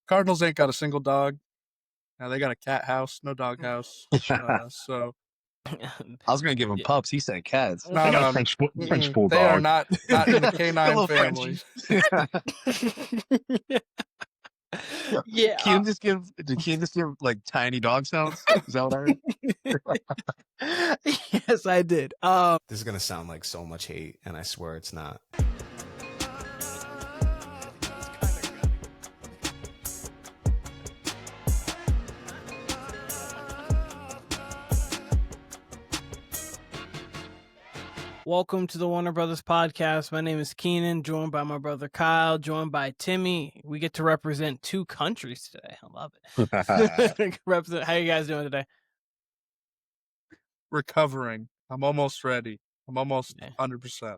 Cardinals ain't got a single dog. Now they got a cat house, no dog house. So I was gonna give him pups. He said cats. No, no, French bulldog. they are not in the canine Little family. Yeah. Can you just give like tiny dog sounds? Is that what I heard? Yes, I did. This is gonna sound like so much hate, and I swear it's not. Welcome to the Warner Brothas Podcast. My name is Keenan, joined by my brother Kyle, joined by Timmy. We get to represent two countries today. I love it. How you guys doing today? Recovering. I'm almost ready. I'm almost 100%.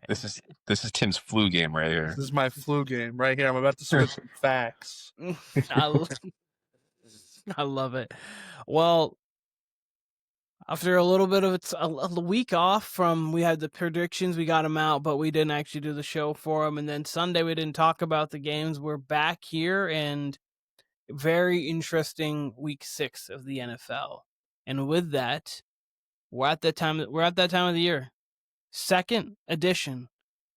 This is Tim's flu game right here. This is my flu game right here. I'm about to spit some facts. I love it. Well, after a little bit of a week off from, we had the predictions, we got them out, but we didn't actually do the show for them. And then Sunday, we didn't talk about the games. We're back here, and very interesting week 6 of the NFL. And with that, we're at that time of the year. Second edition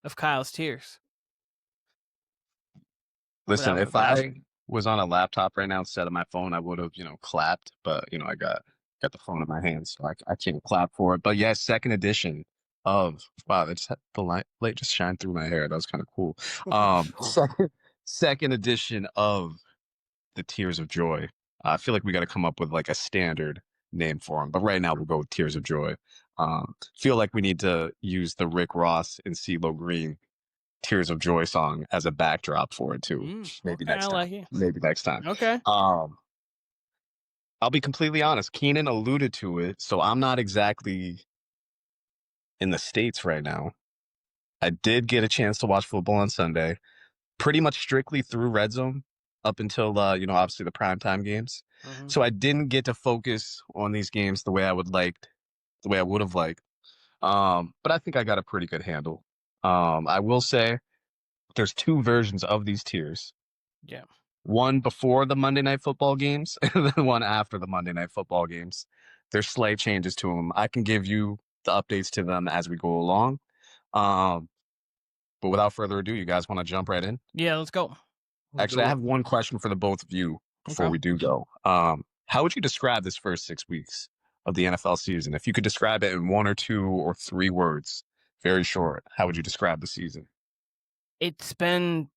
of Kyle's Tears. Listen, if I was on a laptop right now instead of my phone, I would have, clapped. But I got the phone in my hand, so I can't clap for it. But yeah, second edition of the light just shined through my hair. That was kind of cool. Second edition of the Tears of Joy. I feel like we got to come up with like a standard name for them, but right now we'll go with Tears of Joy. Feel like we need to use the Rick Ross and CeeLo Green Tears of Joy song as a backdrop for it too. Maybe next time. Okay. I'll be completely honest. Keenan alluded to it, so I'm not exactly in the States right now. I did get a chance to watch football on Sunday, pretty much strictly through Red Zone up until, obviously the primetime games. Mm-hmm. So I didn't get to focus on these games the way I would have liked. But I think I got a pretty good handle. I will say there's two versions of these tiers. Yeah. One before the Monday Night Football games, and then one after the Monday Night Football games. There's slight changes to them. I can give you the updates to them as we go along. But without further ado, you guys want to jump right in? Yeah, let's go. Actually, I have one question for the both of you before we do go. How would you describe this first 6 weeks of the NFL season? If you could describe it in 1 or 2 or 3 words, very short, how would you describe the season? It's been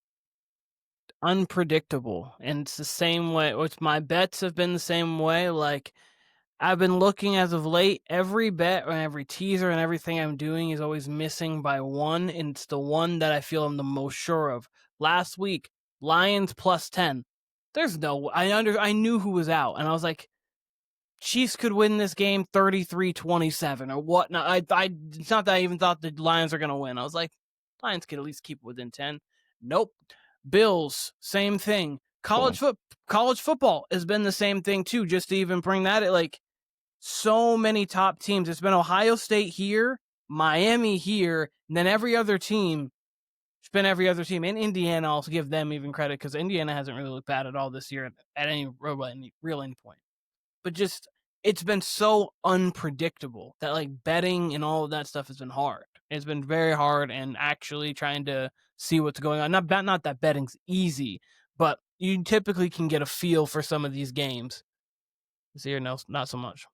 unpredictable, and it's the same way. My bets have been the same way. Like, I've been looking as of late, every bet and every teaser and everything I'm doing is always missing by one, and it's the one that I feel I'm the most sure of. Last week, Lions plus 10. There's no, I knew who was out, and I was like, Chiefs could win this game 33-27 or whatnot. It's not that I even thought the Lions are going to win. I was like, Lions could at least keep it within 10. Nope. Bills, same thing. College football has been the same thing too. Just to even bring that, like, so many top teams. It's been Ohio State here, Miami here, and then every other team. It's been every other team. And Indiana, I'll give them even credit because Indiana hasn't really looked bad at all this year at any real end point. But just, it's been so unpredictable that like betting and all of that stuff has been hard. It's been very hard, and actually trying to see what's going on. Not that betting's easy, but you typically can get a feel for some of these games. This year, no, not so much.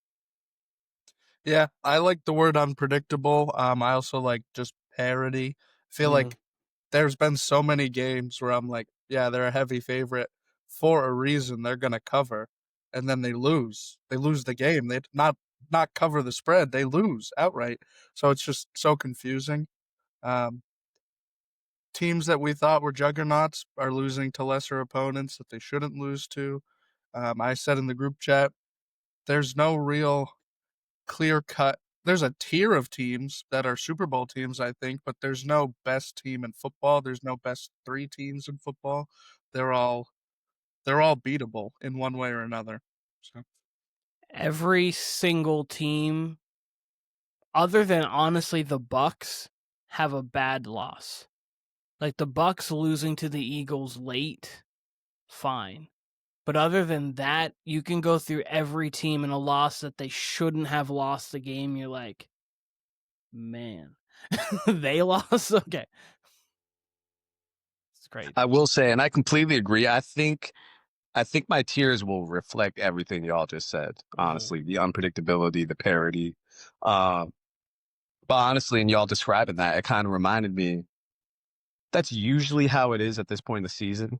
Yeah, I like the word unpredictable. I also like just parity. I feel like there's been so many games where I'm like, yeah, they're a heavy favorite for a reason. They're going to cover, and then they lose. They lose the game. They not cover the spread. They lose outright. So it's just so confusing. Teams that we thought were juggernauts are losing to lesser opponents that they shouldn't lose to. I said in the group chat, there's no real clear cut. There's a tier of teams that are Super Bowl teams, I think, but there's no best team in football. There's no best 3 teams in football. They're all beatable in one way or another. So every single team, other than honestly the Bucks, have a bad loss. Like the Bucks losing to the Eagles late fine. But other than that, you can go through every team in a loss that they shouldn't have lost the game. You're like, man, they lost? Okay. It's crazy. I will say, and I completely agree. I think my tiers will reflect everything y'all just said. Honestly, the unpredictability, the parity. But honestly, and y'all describing that, it kind of reminded me that's usually how it is at this point in the season.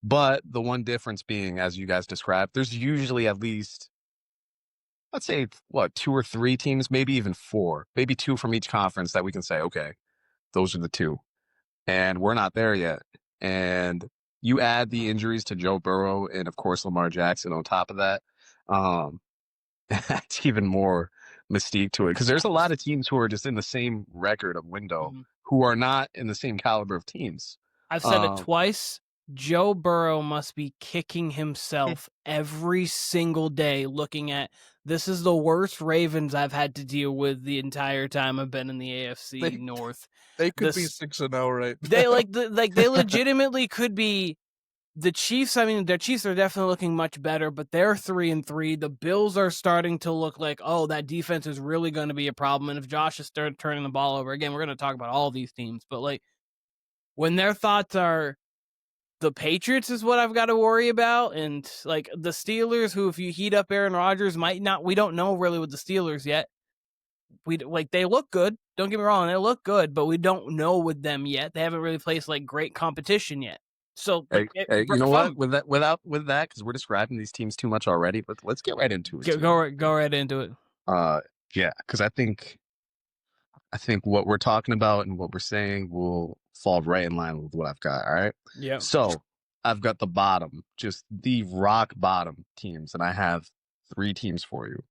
But the one difference being, as you guys described, there's usually at least, let's say, 2 or 3 teams, maybe even 4, maybe 2 from each conference that we can say, okay, those are the 2. And we're not there yet. And you add the injuries to Joe Burrow and, of course, Lamar Jackson on top of that. That's even more mystique to it. Because there's a lot of teams who are just in the same record of window who are not in the same caliber of teams. I've said it twice. Joe Burrow must be kicking himself every single day looking at, this is the worst Ravens I've had to deal with the entire time I've been in the AFC North. They could be 6-0 right now. They they legitimately could be the Chiefs. I mean, their Chiefs are definitely looking much better, but they're 3-3. The Bills are starting to look like, oh, that defense is really going to be a problem. And if Josh is started turning the ball over, again, we're going to talk about all these teams, but like when their thoughts are, the Patriots is what I've got to worry about, and like the Steelers, who if you heat up Aaron Rodgers might not. We don't know really with the Steelers yet. They look good. Don't get me wrong, they look good, but we don't know with them yet. They haven't really faced like great competition yet. So you know what? With that, because we're describing these teams too much already. But let's get right into it. Go right into it. Yeah, because I think what we're talking about and what we're saying will fall right in line with what I've got. All right. Yeah. So I've got the bottom, just the rock bottom teams, and I have 3 teams for you.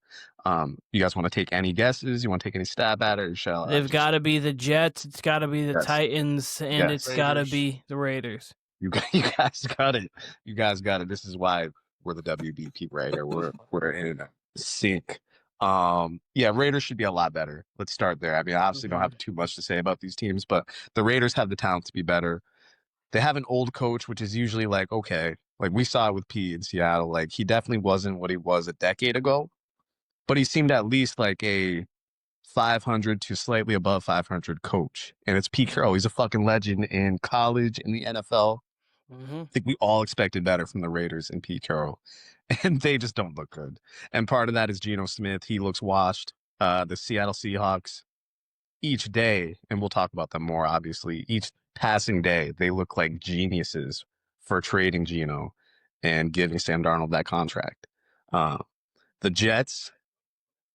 You guys want to take any guesses? You want to take any stab at it? Or shall they've got to be the Jets? It's got to be the Titans, and it's got to be the Raiders. You guys got it. You guys got it. This is why we're the WBP right here. We're in sync. Yeah, Raiders should be a lot better. Let's start there. I mean, I obviously don't have too much to say about these teams, but the Raiders have the talent to be better. They have an old coach, which is usually like, okay, like we saw it with Pete in Seattle. Like he definitely wasn't what he was a decade ago, but he seemed at least like a 500 to slightly above 500 coach. And it's Pete Carroll. He's a fucking legend in college, in the NFL. I think we all expected better from the Raiders and Pete Carroll, and they just don't look good. And part of that is Geno Smith. He looks washed. The Seattle Seahawks, each day, and we'll talk about them more, obviously, each passing day, they look like geniuses for trading Geno and giving Sam Darnold that contract. The Jets,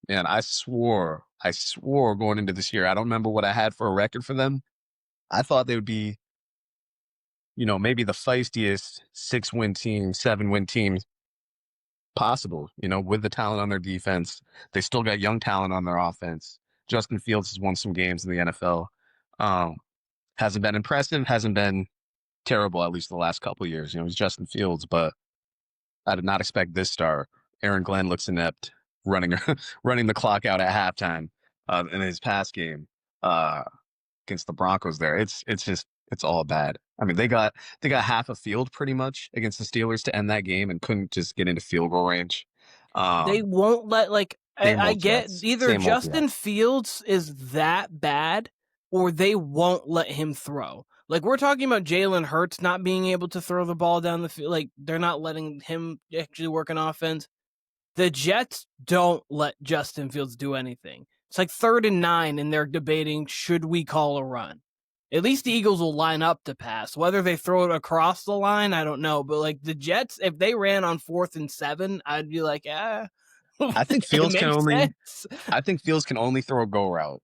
man, I swore going into this year, I don't remember what I had for a record for them. I thought they would be, maybe the feistiest 6-win team, 7-win team possible, with the talent on their defense. They still got young talent on their offense. Justin Fields has won some games in the NFL. Hasn't been impressive, hasn't been terrible, at least the last couple of years. He's Justin Fields, but I did not expect this star. Aaron Glenn looks inept, running the clock out at halftime in his pass game against the Broncos there. It's all bad. I mean, they got half a field pretty much against the Steelers to end that game and couldn't just get into field goal range. They won't let I get either Justin Fields is that bad or they won't let him throw. Like we're talking about Jalen Hurts not being able to throw the ball down the field. Like they're not letting him actually work on offense. The Jets don't let Justin Fields do anything. It's like 3rd and 9 and they're debating, should we call a run? At least the Eagles will line up to pass. Whether they throw it across the line, I don't know. But like the Jets, if they ran on 4th and 7, I'd be like, I think Fields can only throw a go route.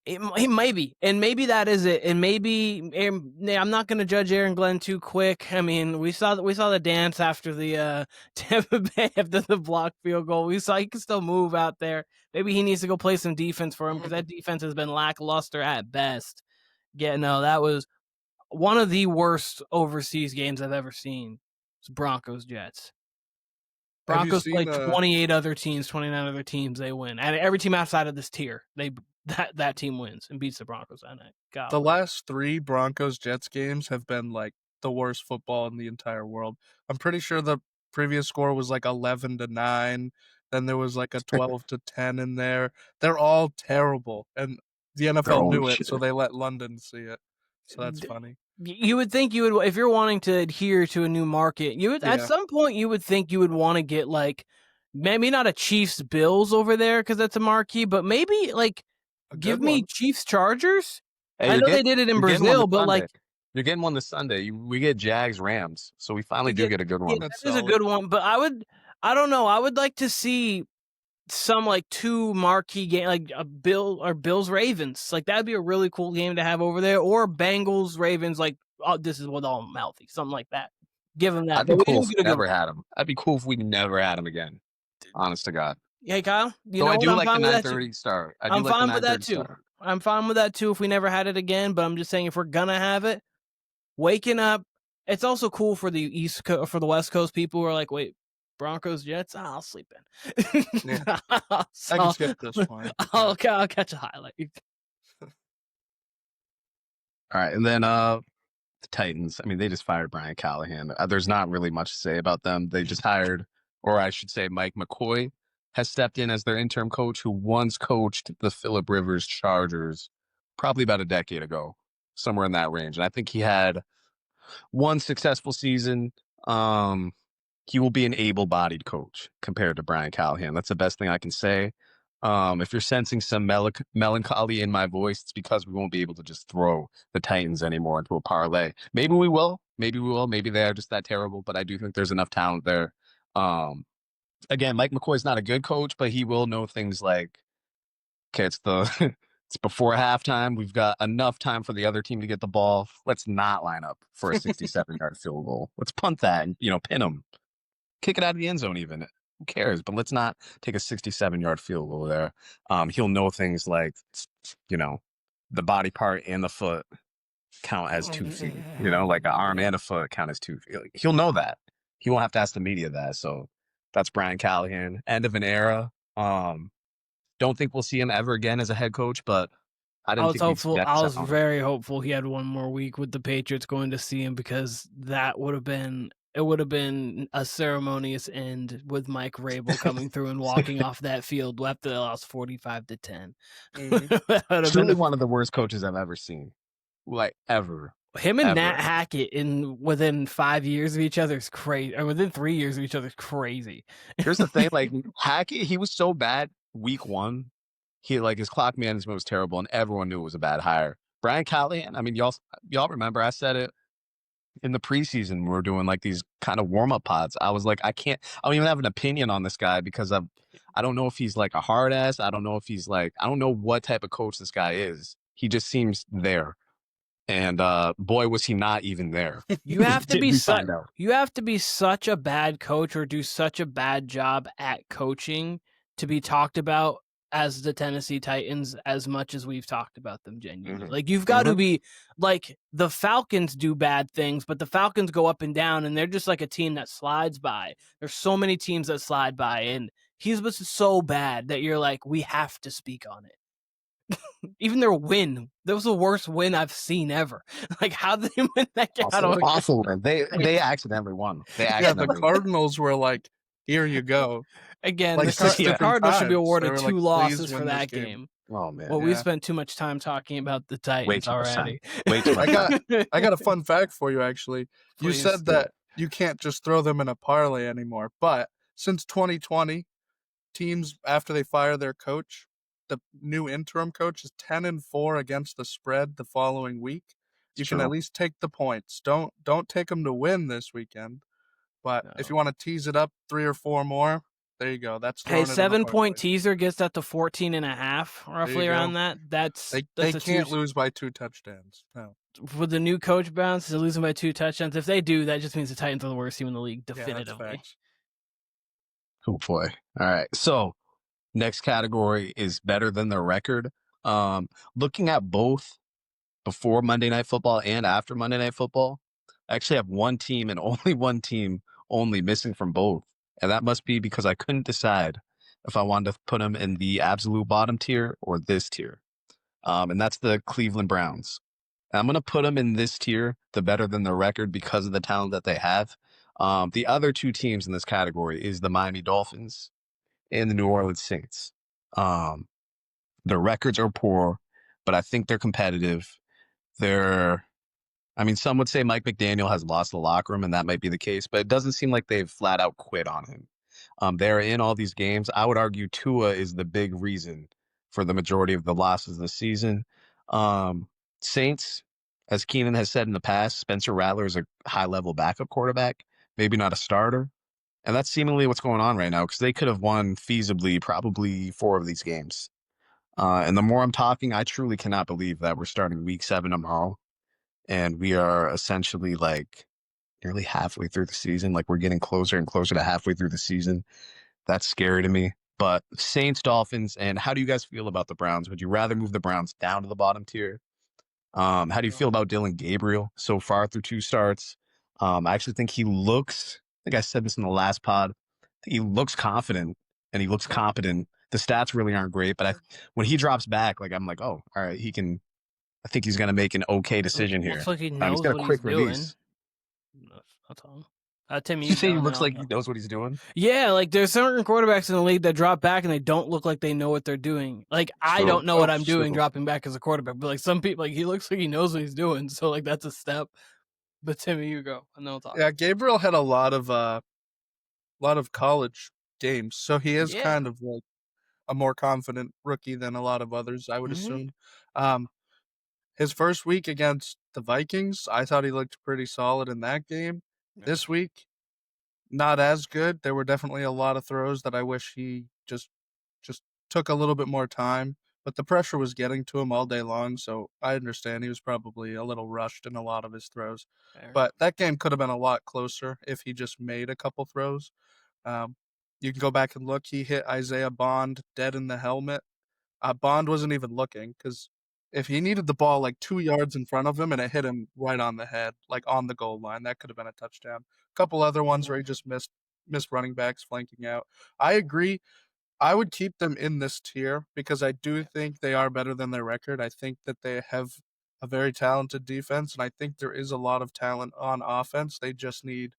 He maybe, and maybe that is it, and maybe I'm not going to judge Aaron Glenn too quick. I mean, we saw the dance after the Tampa Bay after the blocked field goal. We saw he can still move out there. Maybe he needs to go play some defense for him because that defense has been lackluster at best. Yeah, no, that was one of the worst overseas games I've ever seen. It's Broncos Jets. Broncos play 29 other teams, they win. And every team outside of this tier, that team wins and beats the Broncos on it. The last 3 Broncos Jets games have been like the worst football in the entire world. I'm pretty sure the previous score was like 11-9. Then there was like a 12-10 in there. They're all terrible, and the NFL knew it, so they let London see it. So that's funny. You would think you would, if you're wanting to adhere to a new market, you would at some point you would think you would want to get like maybe not a Chiefs Bills over there because that's a marquee, but maybe like give me Chiefs Chargers. Hey, I know they did it in Brazil, but like you're getting one this Sunday. We get Jags Rams, so we finally do get a good one. Yeah, that is a good one, but I don't know. I would like to see some like two marquee game, like a Bills Ravens. Like that'd be a really cool game to have over there, or Bengals Ravens. Like this is with all mouthy, something like that. Give them that. I'd be cool if we never had them. I'd be cool if we never had them again. Honest to God. Hey Kyle, you know I do like the 9:30 start. I'm fine with that too. I'm fine with that too if we never had it again. But I'm just saying if we're gonna have it, waking up. It's also cool for the for the West Coast people who are like, wait, Broncos Jets. I'll sleep in. Yeah. So, I can skip this one. I'll catch a highlight. All right, and then the Titans. I mean, they just fired Brian Callahan. There's not really much to say about them. They just hired, or I should say, Mike McCoy has stepped in as their interim coach, who once coached the Phillip Rivers Chargers, probably about a decade ago, somewhere in that range. And I think he had one successful season. He will be an able-bodied coach compared to Brian Callahan. That's the best thing I can say. If you're sensing some melancholy in my voice, it's because we won't be able to just throw the Titans anymore into a parlay. Maybe we will. Maybe they are just that terrible, but I do think there's enough talent there. Again, Mike McCoy's not a good coach, but he will know things like, okay, it's before halftime. We've got enough time for the other team to get the ball. Let's not line up for a 67-yard field goal. Let's punt that and, pin them. Kick it out of the end zone even. Who cares? But let's not take a 67-yard field goal there. He'll know things like, the body part and the foot count as 2 feet. Like an arm and a foot count as 2 feet. He'll know that. He won't have to ask the media that. So that's Brian Callahan. End of an era. Don't think we'll see him ever again as a head coach, but I was hopeful. I was very hopeful he had one more week with the Patriots going to see him, because that would have been a ceremonious end with Mike Rabel coming through and walking off that field after they lost 45-10. Mm-hmm. Truly one of the worst coaches I've ever seen, like ever. Him and Nat Hackett within 5 years of each other is crazy, or within 3 years of each other is crazy. Here's the thing, like Hackett, he was so bad week one. His clock management was terrible, and everyone knew it was a bad hire. Brian Callahan, I mean, y'all remember I said it in the preseason. We were doing like these kind of warm-up pods. I was like, I don't even have an opinion on this guy, because I don't know if he's like a hard ass. I don't know if he's like, I don't know what type of coach this guy is. He just seems there. And boy, was he not even there. You have to be such a bad coach or do such a bad job at coaching to be talked about as the Tennessee Titans as much as we've talked about them genuinely. Mm-hmm. Like, you've got to be like, the Falcons do bad things, but the Falcons go up and down, and they're just like a team that slides by. There's so many teams that slide by, and he's was so bad that you're like, we have to speak on it. Even their win, that was the worst win I've seen ever. Like, how did they win that game? Awful win. They accidentally won. The Cardinals were like, here you go. Again, like the Cardinals should be awarded 2 losses for that game. Oh man! Well, we spent too much time talking about the Titans already. Way too much. I got a fun fact for you. Actually, you said that you can't just throw them in a parlay anymore. But since 2020, teams, after they fire their coach, the new interim coach is 10-4 against the spread the following week. You can at least take the points. Don't take them to win this weekend. But if you want to tease it up 3 or 4 more, there you go. That's 7-point teaser gets that to 14.5, roughly around that. They can't lose by 2 touchdowns. No. With the new coach bounce, they're losing by 2 touchdowns. If they do, that just means the Titans are the worst team in the league, definitively. Oh boy! All right, so next category is better than their record. Looking at both before Monday Night Football and after Monday Night Football, I actually have one team and only one team missing from both. And that must be because I couldn't decide if I wanted to put them in the absolute bottom tier or this tier. And that's the Cleveland Browns. I'm going to put them in this tier, the better than the record, because of the talent that they have. The other two teams in this category is the Miami Dolphins and the New Orleans Saints. Their records are poor, but I think they're competitive. Some would say Mike McDaniel has lost the locker room, and that might be the case, but it doesn't seem like they've flat out quit on him. They're in all these games. I would argue Tua is the big reason for the majority of the losses this season. Saints, as Keenan has said in the past, Spencer Rattler is a high-level backup quarterback, maybe not a starter. And that's seemingly what's going on right now, because they could have won feasibly probably 4 of these games. And the more I'm talking, I truly cannot believe that we're starting week 7 tomorrow, and we are essentially like nearly halfway through the season. Like, we're getting closer and closer to halfway through the season. That's scary to me. But Saints, Dolphins, and how do you guys feel about the Browns? Would you rather move the Browns down to the bottom tier? How do you feel about Dylan Gabriel so far through 2 starts? I actually think he looks, I think I said this in the last pod, he looks confident and he looks competent. The stats really aren't great, but when he drops back, like, I'm like, oh, all right, I think he's going to make an okay decision here. Looks like he He's knows got a what quick he's doing. release. That's all. Tim, You say he looks like he knows what he's doing? Yeah, like there's certain quarterbacks in the league that drop back and they don't look like they know what they're doing. Like, I don't know what I'm doing dropping back as a quarterback, but like some people, like, he looks like he knows what he's doing. So like that's a step. But Timmy, you go, and then we'll talk. Yeah, Gabriel had a lot of college games, so he is kind of like a more confident rookie than a lot of others, I would assume. His first week against the Vikings, I thought he looked pretty solid in that game. Yeah. This week, not as good. There were definitely a lot of throws that I wish he just took a little bit more time, but the pressure was getting to him all day long, so I understand he was probably a little rushed in a lot of his throws. Fair. But that game could have been a lot closer if he just made a couple throws. You can go back and look. He hit Isaiah Bond dead in the helmet. Bond wasn't even looking, because if he needed the ball like 2 yards in front of him and it hit him right on the head, like on the goal line, that could have been a touchdown. A couple other ones where he just missed running backs flanking out. I agree. I would keep them in this tier because I do think they are better than their record. I think that they have a very talented defense, and I think there is a lot of talent on offense. They just need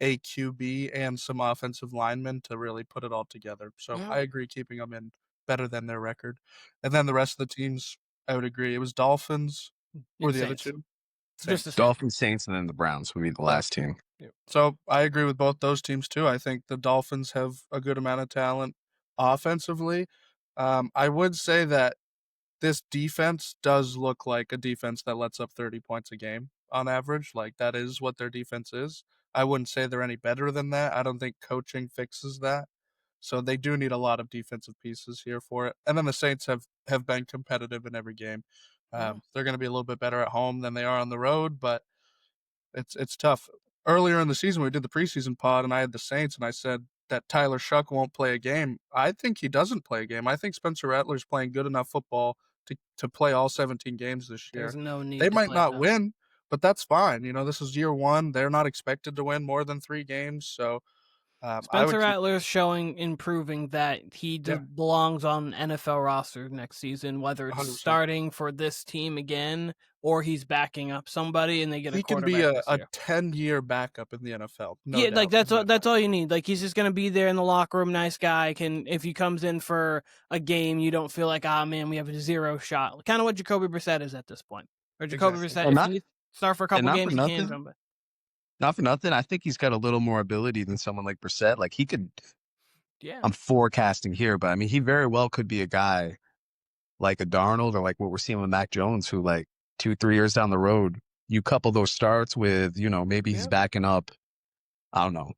a QB and some offensive linemen to really put it all together. So I agree keeping them in better than their record. And then the rest of the teams, I would agree. It was Dolphins or the other two. Just Dolphins, Saints, and then the Browns would be the last team. So I agree with both those teams too. I think the Dolphins have a good amount of talent offensively. I would say that this defense does look like a defense that lets up 30 points a game on average. Like, that is what their defense is. I wouldn't say they're any better than that. I don't think coaching fixes that. So they do need a lot of defensive pieces here for it. And then the Saints have been competitive in every game. They're going to be a little bit better at home than they are on the road, but it's tough. Earlier in the season, we did the preseason pod, and I had the Saints, and I said that Tyler Shuck won't play a game. I think he doesn't play a game. I think Spencer Rattler's playing good enough football to play all 17 games this year. There's no need. They might not win, but that's fine. You know, this is year 1. They're not expected to win more than 3 games, so Spencer Rattler's improving that he belongs on NFL roster next season, whether it's 100%. Starting for this team again or he's backing up somebody and they get a quarterback. He can be a 10-year backup in the NFL. No doubt. Like that's all you need. Like, he's just going to be there in the locker room, nice guy. If he comes in for a game, you don't feel like, man, we have a 0 shot. Kind of what Jacoby Brissett is at this point. Or Jacoby Brissett, if he start for a couple games, he can come back. Not for nothing, I think he's got a little more ability than someone like Brissett. Like, he could, I'm forecasting here, but I mean, he very well could be a guy like a Darnold or like what we're seeing with Mac Jones, who, like, 2-3 years down the road, you couple those starts with, maybe he's backing up, I don't know,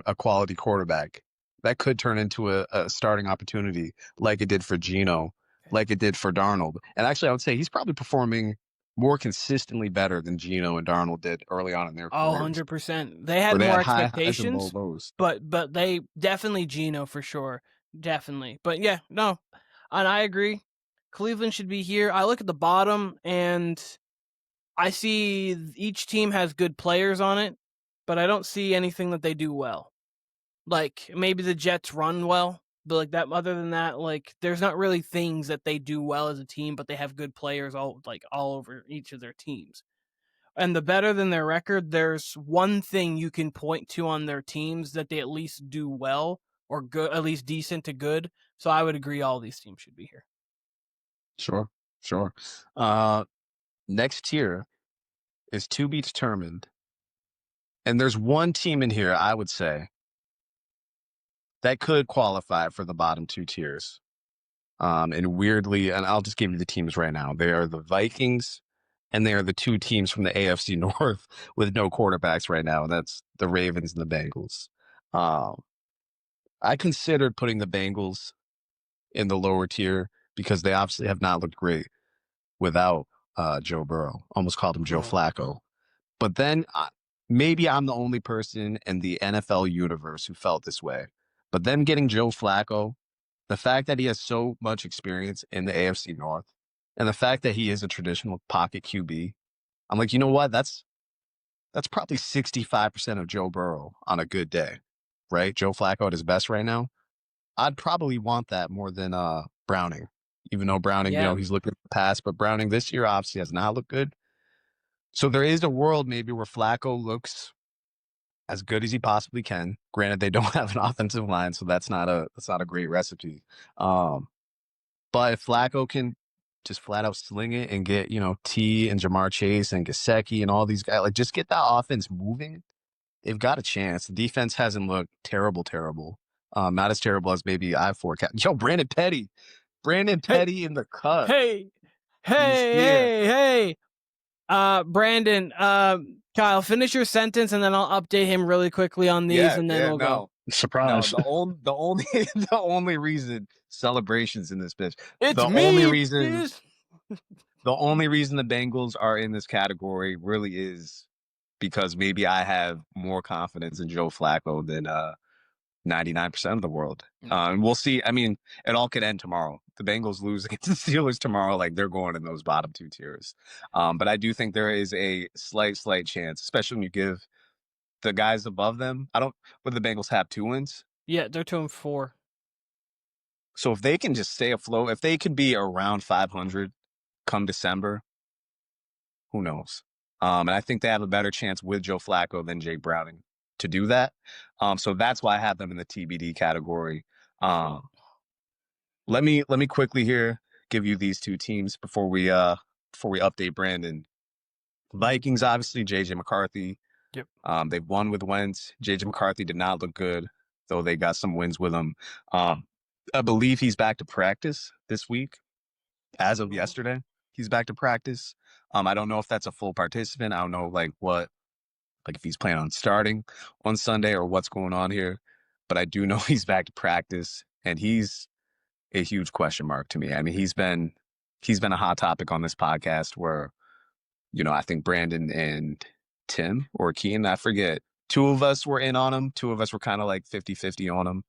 a quality quarterback. That could turn into a starting opportunity like it did for Geno, like it did for Darnold. And actually, I would say he's probably performing more consistently better than Geno and Darnold did early on in their careers. 100%. They had more expectations, but they definitely Geno for sure. Definitely. But yeah, no. And I agree. Cleveland should be here. I look at the bottom and I see each team has good players on it, but I don't see anything that they do well. Like, maybe the Jets run well, But like that, other than that, like there's not really things that they do well as a team, but they have good players all over each of their teams. And the better than their record, there's one thing you can point to on their teams that they at least do well or good, at least decent to good. So I would agree all these teams should be here. Sure. Next tier is to be determined. And there's one team in here, I would say, that could qualify for the bottom two tiers. And weirdly, and I'll just give you the teams right now. They are the Vikings, and they are the two teams from the AFC North with no quarterbacks right now. And that's the Ravens and the Bengals. I considered putting the Bengals in the lower tier because they obviously have not looked great without Joe Burrow. Almost called him Joe Flacco. But then maybe I'm the only person in the NFL universe who felt this way. But then getting Joe Flacco, the fact that he has so much experience in the AFC North, and the fact that he is a traditional pocket QB, I'm like, you know what? That's probably 65% of Joe Burrow on a good day, right? Joe Flacco at his best right now. I'd probably want that more than Browning, even though Browning, he's looking at the past, but Browning this year obviously has not looked good. So there is a world maybe where Flacco looks as good as he possibly can. Granted, they don't have an offensive line, so that's not a great recipe. But if Flacco can just flat out sling it and get, T and Jamar Chase and Gesicki and all these guys, like just get that offense moving, they've got a chance. The defense hasn't looked terrible. Not as terrible as maybe I forecast. Yo, Brandon Petty in the cut. Hey. Brandon, Kyle, finish your sentence and then I'll update him really quickly on these and then we'll go. Surprise. No, the only reason celebrations in this bitch. It's the me. Only reason the only reason the Bengals are in this category really is because maybe I have more confidence in Joe Flacco than 99% of the world. And we'll see. I mean, it all could end tomorrow. The Bengals lose against the Steelers tomorrow, like they're going in those bottom two tiers. But I do think there is a slight chance, especially when you give the guys above them. Would the Bengals have 2 wins? Yeah, they're 2-4. So if they can just stay afloat, if they could be around 500 come December, who knows? And I think they have a better chance with Joe Flacco than Jake Browning to do that. So that's why I have them in the TBD category. Let me quickly here give you these two teams before we update Brandon. Vikings, obviously, JJ McCarthy. Yep. They've won with Wentz. JJ McCarthy did not look good, though they got some wins with him. I believe he's back to practice this week. As of yesterday, he's back to practice. I don't know if that's a full participant. I don't know if he's planning on starting on Sunday or what's going on here. But I do know he's back to practice, and he's a huge question mark to me. I mean, he's been a hot topic on this podcast where, I think Brandon and Tim or Keen, I forget, 2 of us were in on him. 2 of us were kind of like 50-50 on him.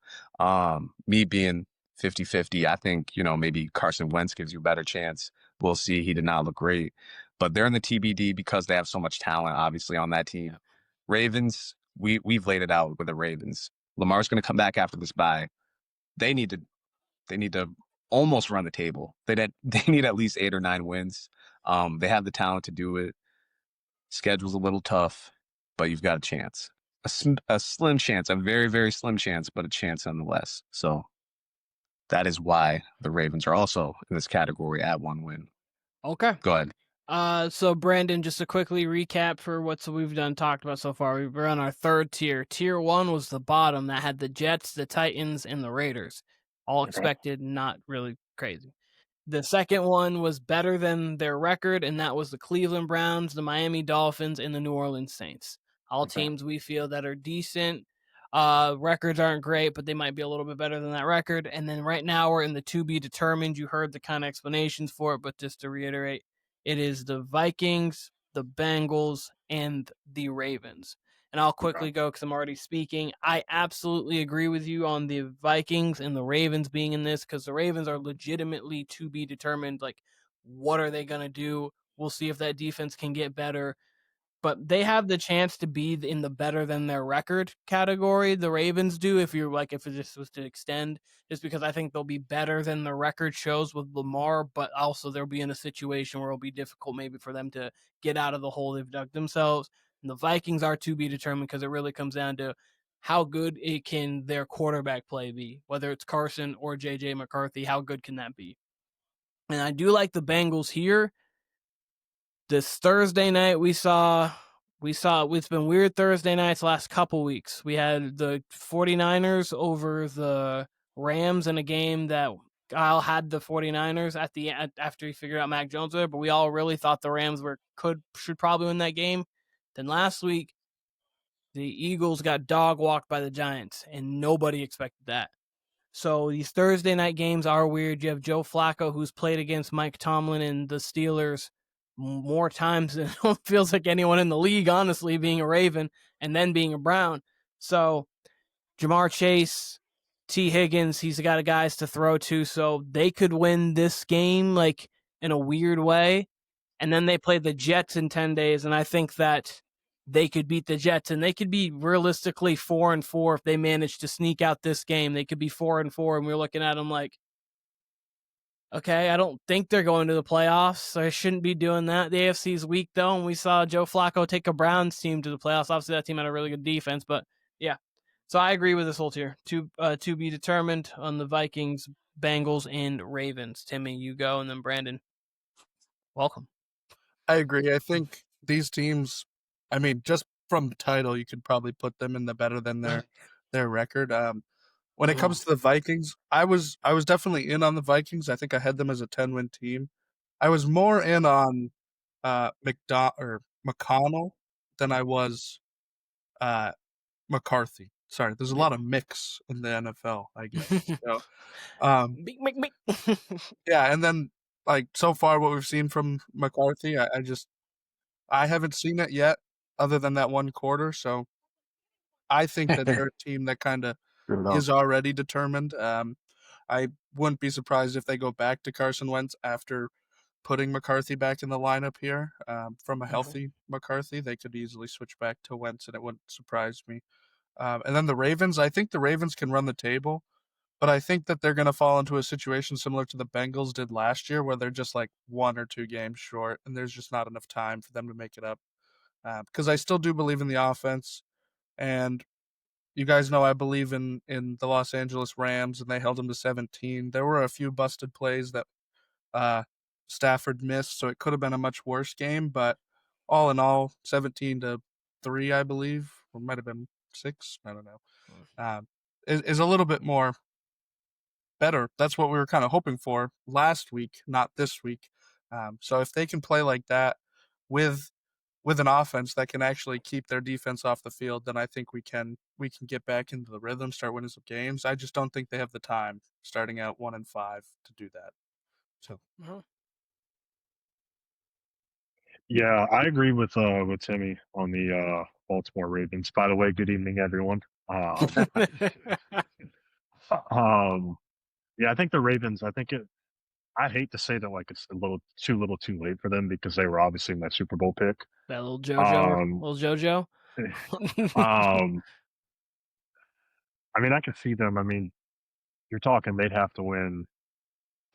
Me being 50-50, I think, maybe Carson Wentz gives you a better chance. We'll see. He did not look great. But they're in the TBD because they have so much talent, obviously, on that team. Ravens, we've laid it out with the Ravens. Lamar's going to come back after this bye. They need to almost run the table. They need at least 8 or 9 wins. They have the talent to do it. Schedule's a little tough, but you've got a chance. A slim chance, a very, very slim chance, but a chance nonetheless. So that is why the Ravens are also in this category at 1 win. Okay. Go ahead. So Brandon, just to quickly recap for what we've talked about so far, we're on our 3rd tier. Tier 1 was the bottom that had the Jets, the Titans, and the Raiders. All expected, not really crazy. The second one was better than their record, and that was the Cleveland Browns, the Miami Dolphins, and the New Orleans Saints. All teams we feel that are decent. Records aren't great, but they might be a little bit better than that record. And then right now we're in the to be determined. You heard the kind of explanations for it, but just to reiterate, it is the Vikings, the Bengals, and the Ravens. And I'll quickly go because I'm already speaking. I absolutely agree with you on the Vikings and the Ravens being in this because the Ravens are legitimately to be determined. Like, what are they going to do? We'll see if that defense can get better. but they have the chance to be in the better than their record category. The Ravens do, if it just was to extend, just because I think they'll be better than the record shows with Lamar, but also they'll be in a situation where it'll be difficult maybe for them to get out of the hole they've dug themselves. And the Vikings are to be determined because it really comes down to how good can their quarterback play be, whether it's Carson or JJ McCarthy. How good can that be? And I do like the Bengals here. This Thursday night we saw it's been weird Thursday nights last couple weeks. We had the 49ers over the Rams in a game that Kyle had the 49ers at the end after he figured out Mac Jones there, but we all really thought the Rams should probably win that game. Then last week the Eagles got dog walked by the Giants, and nobody expected that. So these Thursday night games are weird. You have Joe Flacco, who's played against Mike Tomlin and the Steelers more times than it feels like anyone in the league, honestly, being a Raven and then being a Brown. So Jamar Chase, T. Higgins, he's got guys to throw to, so they could win this game like in a weird way. And then they play the Jets in 10 days, and I think that they could beat the Jets, and they could be realistically 4-4 if they manage to sneak out this game. They could be 4-4, and we're looking at them like, okay, I don't think they're going to the playoffs, so I shouldn't be doing that. The AFC's weak, though, and we saw Joe Flacco take a Browns team to the playoffs. Obviously, that team had a really good defense, but yeah. So I agree with this whole tier. To be determined on the Vikings, Bengals, and Ravens. Timmy, you go, and then Brandon. Welcome. I agree. I think these teams, I mean, just from the title, you could probably put them in the better than their record. When it comes to the Vikings, I was definitely in on the Vikings. I think I had them as a 10-win team. I was more in on McConnell than I was McCarthy. Sorry, there's a lot of mix in the NFL, I guess. So, yeah, and then like so far, what we've seen from McCarthy, I haven't seen it yet, other than that one quarter. So I think that they're a team that kind of is already determined. I wouldn't be surprised if they go back to Carson Wentz after putting McCarthy back in the lineup here. From a healthy McCarthy, they could easily switch back to Wentz, and it wouldn't surprise me. And then the Ravens, I think the Ravens can run the table, but I think that they're going to fall into a situation similar to the Bengals did last year, where they're just like 1 or 2 games short, and there's just not enough time for them to make it up. Because I still do believe in the offense, and you guys know I believe in the Los Angeles Rams, and they held them to 17. There were a few busted plays that Stafford missed, so it could have been a much worse game, but all in all, 17-3, I believe, or might have been 6, I don't know, is a little bit more better. That's what we were kind of hoping for last week, not this week. So if they can play like that with an offense that can actually keep their defense off the field, then I think we can get back into the rhythm, start winning some games. I just don't think they have the time starting out 1-5 to do that. So. Yeah, I agree with Timmy on the Baltimore Ravens. By the way, good evening, everyone. Yeah, I think the Ravens. I hate to say that like it's a little too late for them because they were obviously my Super Bowl pick. That little JoJo. I mean, I could see them. I mean, you're talking they'd have to win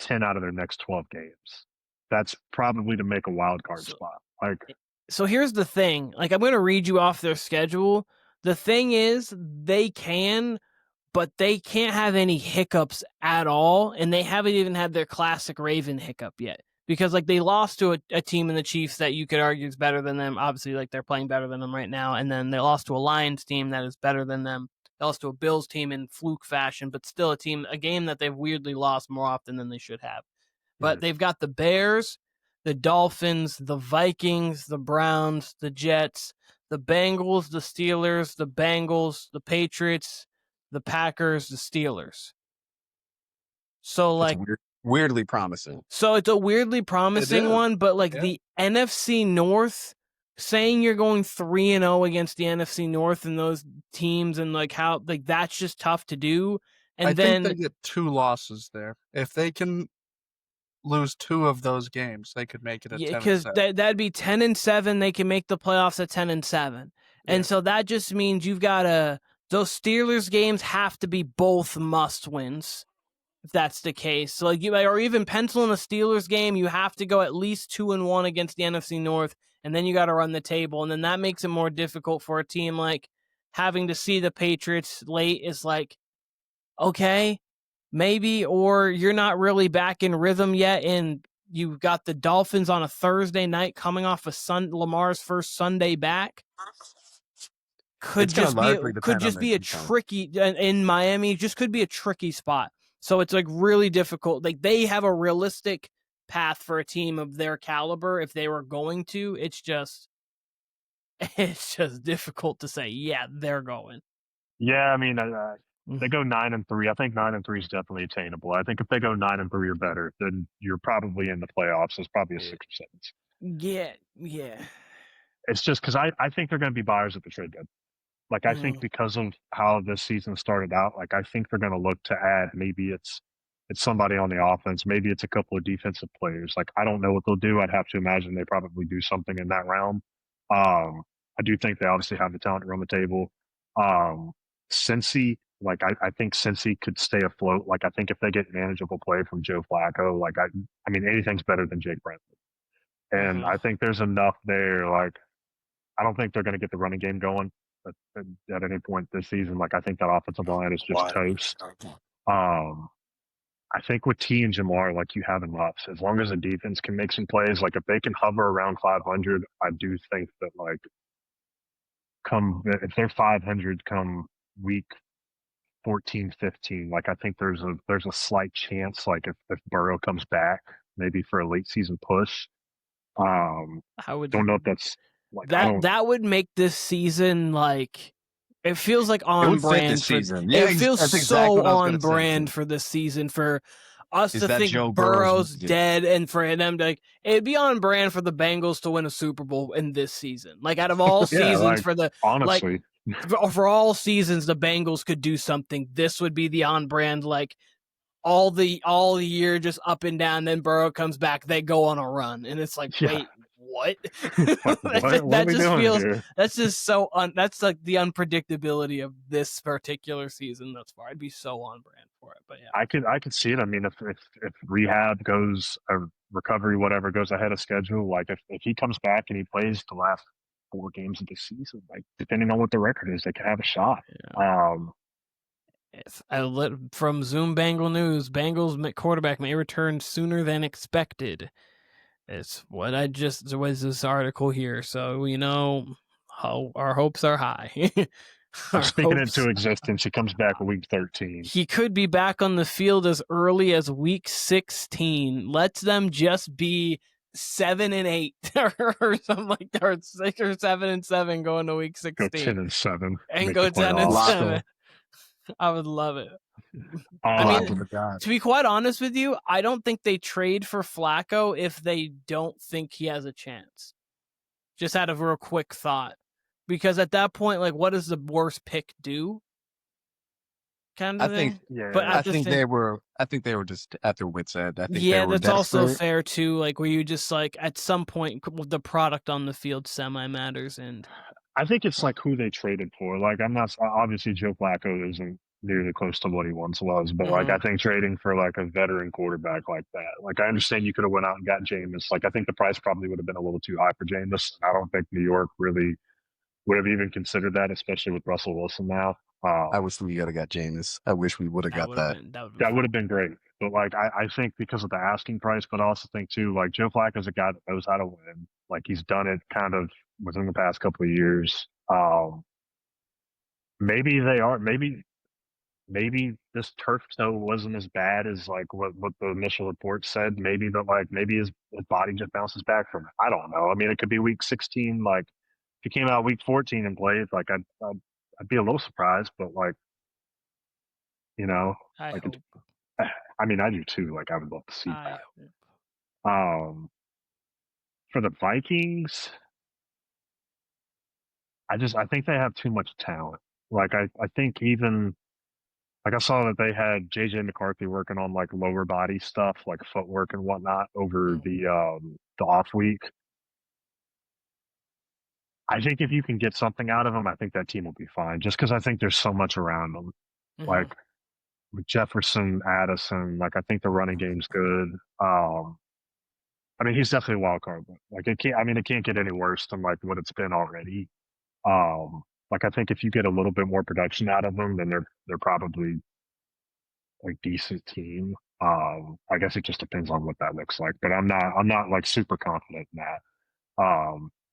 10 out of their next 12 games. That's probably to make a wild card spot. So here's the thing. Like, I'm going to read you off their schedule. The thing is, they can, but they can't have any hiccups at all, and they haven't even had their classic Raven hiccup yet. Because, like, they lost to a team in the Chiefs that you could argue is better than them. Obviously, like, they're playing better than them right now. And then they lost to a Lions team that is better than them. They lost to a Bills team in fluke fashion, but still a game that they've weirdly lost more often than they should have. But they've got the Bears, the Dolphins, the Vikings, the Browns, the Jets, the Bengals, the Steelers, the Bengals, the Patriots, the Packers, the Steelers. So, like, weirdly promising. So it's a weirdly promising one, but like the NFC North, saying you're going 3-0 against the NFC North and those teams, and like how like that's just tough to do. And I then think they get 2 losses there if they can. lose 2 of those games, they could make it at 10 and because 7. that'd be 10-7. They can make the playoffs at 10-7, Yeah. and so that just means you've got those Steelers games have to be both must wins. If that's the case, so like or even pencil in a Steelers game, you have to go at least 2-1 against the NFC North, and then you got to run the table, and then that makes it more difficult for a team like having to see the Patriots late is like, okay, maybe, or you're not really back in rhythm yet, and you've got the Dolphins on a Thursday night coming off of Lamar's first Sunday back. Could just be a tricky in Miami. Just could be a tricky spot. So it's like really difficult. Like they have a realistic path for a team of their caliber if they were going to. It's just difficult to say. Yeah, they're going. Yeah, I mean, they go 9-3. I think 9-3 is definitely attainable. I think if they go 9-3 or better, then you're probably in the playoffs. It's probably a 6 or 7. Yeah. It's just because I think they're going to be buyers at the trade deadline. Like, I think because of how this season started out, like, I think they're going to look to add, maybe it's somebody on the offense, maybe it's a couple of defensive players. Like, I don't know what they'll do. I'd have to imagine they probably do something in that realm. I do think they obviously have the talent to run the table. Cincy, like, I think Cincy could stay afloat. Like, I think if they get manageable play from Joe Flacco, like, I mean, anything's better than Jake Brentford. And I think there's enough there. Like, I don't think they're going to get the running game going at any point this season. Like, I think that offensive line is just toast. I think with T and Jamar, like, you have enough. As long as the defense can make some plays, like, if they can hover around 500, I do think that, like, if they're 500 come week 14, 15, like, I think there's a slight chance, like, if Burrow comes back, maybe for a late season push. Don't know if that's like that would make this season like it feels like on brand for season. It feels so on brand for this season for us to think Burrow's dead and for them to like it'd be on brand for the Bengals to win a Super Bowl in this season. Like out of all seasons like, for the honestly for all seasons the Bengals could do something. This would be the on brand like all the year just up and down, then Burrow comes back, they go on a run, and it's like, wait, what? That just feels here? That's just so that's like the unpredictability of this particular season thus far. I'd be so on brand for it, but yeah, I could see it. I mean, if rehab goes recovery whatever goes ahead of schedule, like if he comes back and he plays the last 4 games of the season, like depending on what the record is, they could have a shot. Yeah. From Zoom Bengal News, Bengals quarterback may return sooner than expected. It's what was this article here, so we know how our hopes are high. Speaking into existence, he comes back week 13. He could be back on the field as early as week 16. Let's them just be 7-8 or something like that, or 6 or 7-7 going to week 16. Go 10-7 and go 10-7. I would love it. I mean, to be quite honest with you, I don't think they trade for Flacco if they don't think he has a chance. Just out of a real quick thought. Because at that point, like, what does the worst pick do? Kind of thing. But I think they were just at their wits' end. I think that's also fair too. Like, where you just like at some point the product on the field semi matters, and I think it's like who they traded for. Like, I'm not obviously Joe Flacco isn't nearly close to what he once was, but like I think trading for like a veteran quarterback like that, like I understand you could have went out and got Jameis. Like I think the price probably would have been a little too high for Jameis. I don't think New York really would have even considered that, especially with Russell Wilson now. I wish we would have got Jameis. I wish we would have got that. That would have been great. But like I think because of the asking price, but I also think too, like Joe Flacco's a guy that knows how to win. Like he's done it kind of within the past couple of years. Maybe they are maybe this turf toe wasn't as bad as like what the initial report said. Maybe his body just bounces back from it. I don't know. I mean, it could be week 16. Like if he came out week 14 and played, like I'd be a little surprised, but like, you know, I mean, I do too. Like I would love to see that. For the Vikings, I think they have too much talent. Like I think even Like I saw that they had JJ McCarthy working on like lower body stuff, like footwork and whatnot over the off week. I think if you can get something out of him, I think that team will be fine. Just because I think there's so much around them, like with Jefferson, Addison. Like I think the running game's good. I mean, he's definitely a wild card, but like it can't. I mean, it can't get any worse than like what it's been already. Like I think if you get a little bit more production out of them, then they're probably like decent team. I guess it just depends on what that looks like, but I'm not like super confident in that.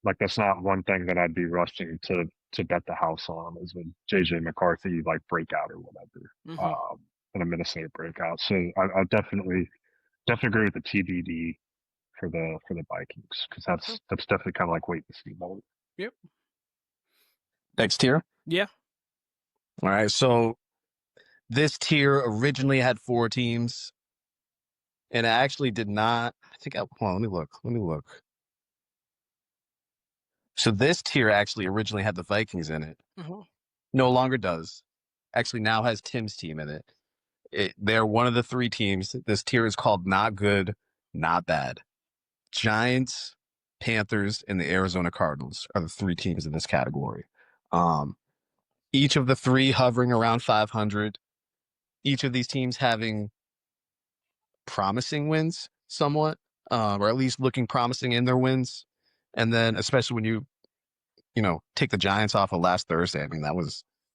Like that's not one thing that I'd be rushing to bet the house on is a JJ McCarthy like breakout or whatever, and a Minnesota breakout. So I definitely agree with the TBD for the Vikings because that's definitely kind of like wait and see mode. Yep. Next tier. Yeah. All right. So this tier originally had 4 teams, and it actually did not. I think. Well, let me look. So this tier actually originally had the Vikings in it. No longer does. Actually, now has Tim's team in it. They're one of the 3 teams. This tier is called not good, not bad. Giants, Panthers, and the Arizona Cardinals are the 3 teams in this category. Each of the 3 hovering around 500. Each of these teams having promising wins somewhat, or at least looking promising in their wins. And then especially when you take the Giants off of last Thursday, I mean,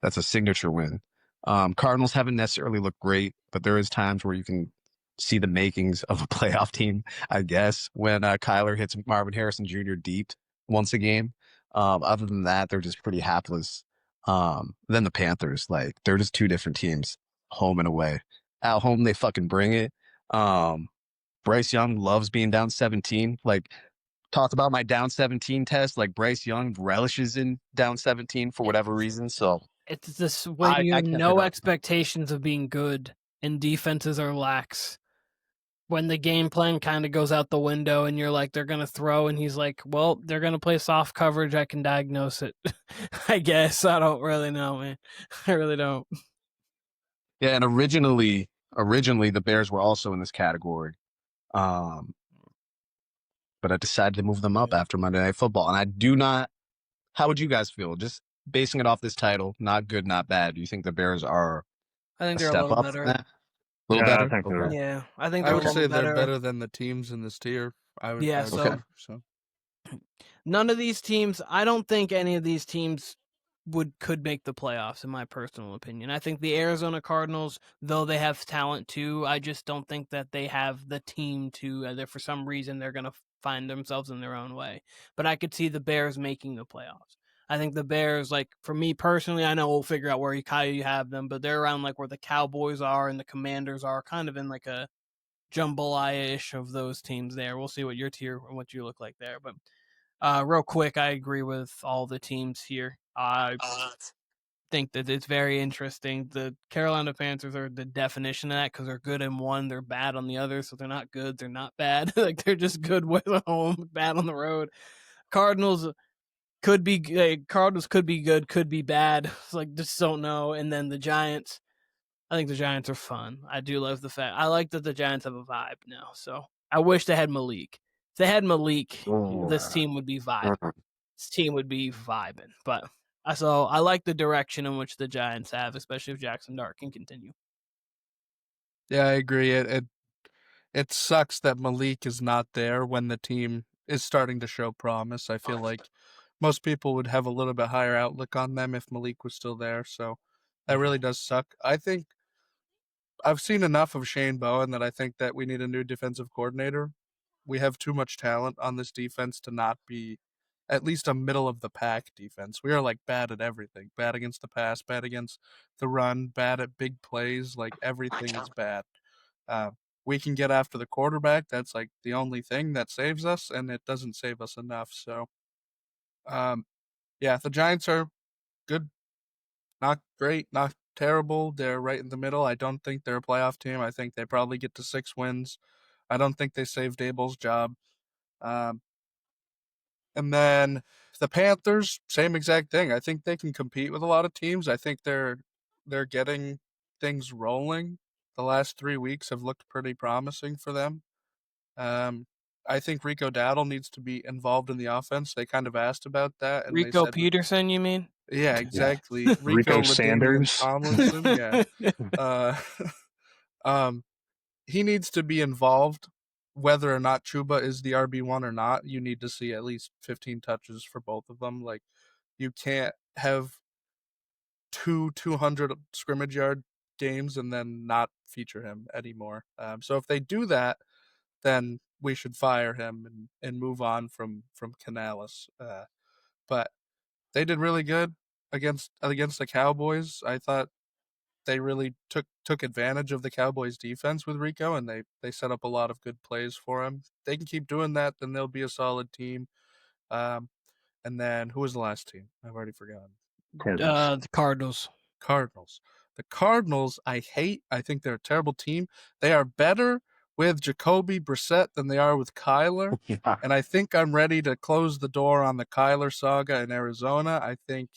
that's a signature win. Cardinals haven't necessarily looked great, but there is times where you can see the makings of a playoff team, I guess, when Kyler hits Marvin Harrison Jr. deep once a game. Other than that, they're just pretty hapless. Then the Panthers, like, they're just 2 different teams, home and away. At home, they fucking bring it. Bryce Young loves being down 17. Like, talked about my down 17 test. Like, Bryce Young relishes in down 17 for whatever reason. So it's this when you have no expectations of being good and defenses are lax. When the game plan kind of goes out the window and you're like, they're going to throw, and he's like, well, they're going to play soft coverage. I can diagnose it. I guess. I don't really know, man. I really don't. Yeah, and originally the Bears were also in this category. But I decided to move them up after Monday Night Football. And I do not, how would you guys feel? Just basing it off this title, not good, not bad. Do you think the Bears are I think they're a little better. A little better? I think okay. Yeah, I think I would say they're better than the teams in this tier. I would so none of these teams, I don't think any of these teams could make the playoffs, in my personal opinion. I think the Arizona Cardinals, though they have talent too, I just don't think that they have the team to, for some reason, they're going to find themselves in their own way. But I could see the Bears making the playoffs. I think the Bears, like, for me personally, I know we'll figure out where you have them, but they're around like where the Cowboys are and the Commanders are, kind of in like a jambalaya-ish of those teams there. We'll see what your tier and what you look like there. But real quick, I agree with all the teams here. I think that it's very interesting. The Carolina Panthers are the definition of that because they're good in one, they're bad on the other. So they're not good, they're not bad. Like, they're just good with home, bad on the road. Cardinals could be good, could be bad. It's like, just don't know. And then the Giants, I think the Giants are fun. I do love the fact. I like that the Giants have a vibe now. So I wish they had Malik. If they had Malik, this team would be vibing. This team would be vibing. But so I like the direction in which the Giants have, especially if Jackson Dart can continue. Yeah, I agree. It sucks that Malik is not there when the team is starting to show promise. I feel like most people would have a little bit higher outlook on them if Malik was still there. So that really does suck. I think I've seen enough of Shane Bowen that I think that we need a new defensive coordinator. We have too much talent on this defense to not be at least a middle of the pack defense. We are like bad at everything. Bad against the pass, bad against the run, bad at big plays. Like, everything is bad. We can get after the quarterback. That's like the only thing that saves us, and it doesn't save us enough. So, yeah, the Giants are good, not great, not terrible. They're right in the middle. I don't think they're a playoff team. I think they probably get to 6 wins. I don't think they save Dable's job. And then the Panthers, same exact thing. I think they can compete with a lot of teams. I think they're getting things rolling. The last 3 weeks have looked pretty promising for them. I think Rico Dowdle needs to be involved in the offense. They kind of asked about that, and they Rico said, Peterson, you mean? yeah, exactly. Rico LaDainian Sanders. Tomlinson, yeah. He needs to be involved, whether or not Chuba is the RB1 or not. You need to see at least 15 touches for both of them. Like, you can't have 200 scrimmage yard games and then not feature him anymore. So if they do that, then we should fire him and move on from Canales. But they did really good against the Cowboys. I thought they really took advantage of the Cowboys defense with Rico, and they set up a lot of good plays for him. They can keep doing that, then they'll be a solid team. And then who was the last team? I've already forgotten. The Cardinals. The Cardinals, I hate. I think they're a terrible team. They are better with Jacoby Brissett than they are with Kyler. Yeah. And I think I'm ready to close the door on the Kyler saga in Arizona. I think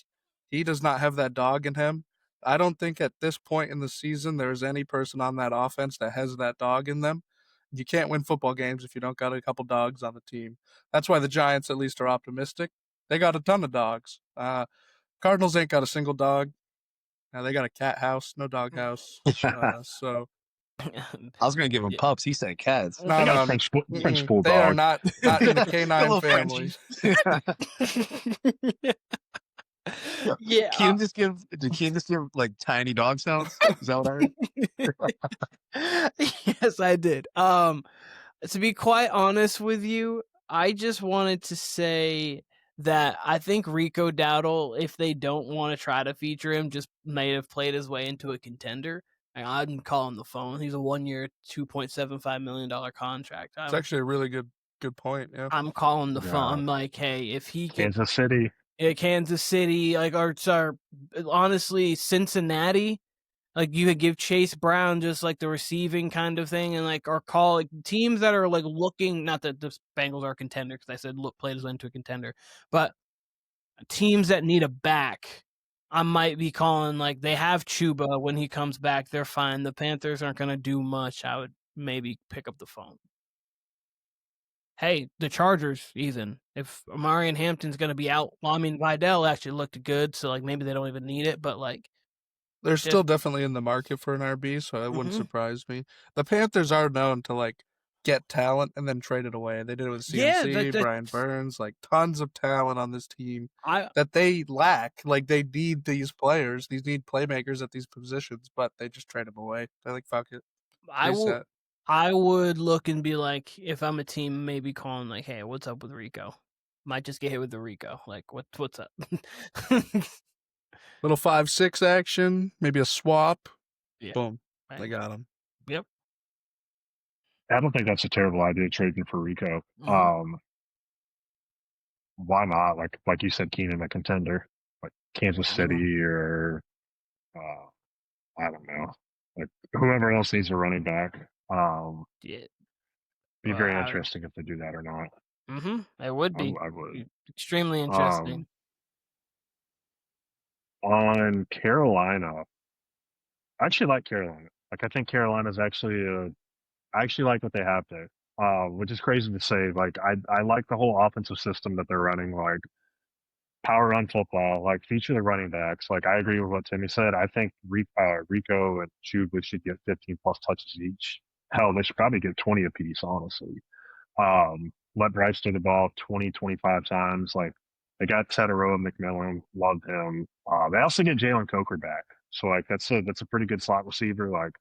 he does not have that dog in him. I don't think at this point in the season there's any person on that offense that has that dog in them. You can't win football games if you don't got a couple dogs on the team. That's why the Giants at least are optimistic. They got a ton of dogs. Cardinals ain't got a single dog. They got a cat house, no dog house. So I was gonna give him pups. He said cats. no, They got no, a French bulldog. they are not in the A canine little family. Yeah. Can you just give like tiny dog sounds? Is that what I heard? Yes, I did. To be quite honest with you, I just wanted to say that I think Rico Dowdle, if they don't want to try to feature him, just may have played his way into a contender. I'm calling the phone. He's a 1-year, $2.75 million contract. It's actually a really good point. Yeah, I'm calling the phone. Yeah. I'm like, hey, if he can, Kansas City. Kansas City, like, or honestly, Cincinnati. Like, you could give Chase Brown just like the receiving kind of thing, and like, or call like teams that are like looking. Not that the Bengals are a contender, because I said look, played his way into a contender, but teams that need a back, I might be calling. Like, they have Chuba when he comes back, they're fine. The Panthers aren't going to do much. I would maybe pick up the phone. Hey, the Chargers, Ethan. If Amarian Hampton's going to be out, well, I mean, Vidal actually looked good, so like maybe they don't even need it, but like. they're still definitely in the market for an RB, so it wouldn't surprise me. The Panthers are known to like get talent and then trade it away. They did it with CMC, Brian Burns, like tons of talent on this team that they lack. Like, they need these players, these need playmakers at these positions, but they just trade them away. They're like, fuck it. I would look and be like, if I'm a team, maybe calling like, hey, what's up with Rico? Might just get hit with the Rico. Like, what's up? Little 5-6 action, maybe a swap. Yeah. Boom. Right. They got him. Yep. I don't think that's a terrible idea, trading for Rico. Mhm. Why not? Like you said, Keenan, a contender, like Kansas City or I don't know, like whoever else needs a running back. Yeah. Be very interesting if they do that or not. It would be. I would. Extremely interesting. On Carolina, I actually like Carolina. Like, I think Carolina's actually I actually like what they have there. Which is crazy to say. Like, I like the whole offensive system that they're running. Like, power run football. Like, feature the running backs. Like, I agree with what Timmy said. I think Rico and Chuba should get 15 plus touches each. Hell, they should probably get 20 apiece, honestly. Let Bryce do the ball 20, 25 times. Like, they got Tedero McMillan, love him. They also get Jalen Coker back, so like that's a pretty good slot receiver. Like,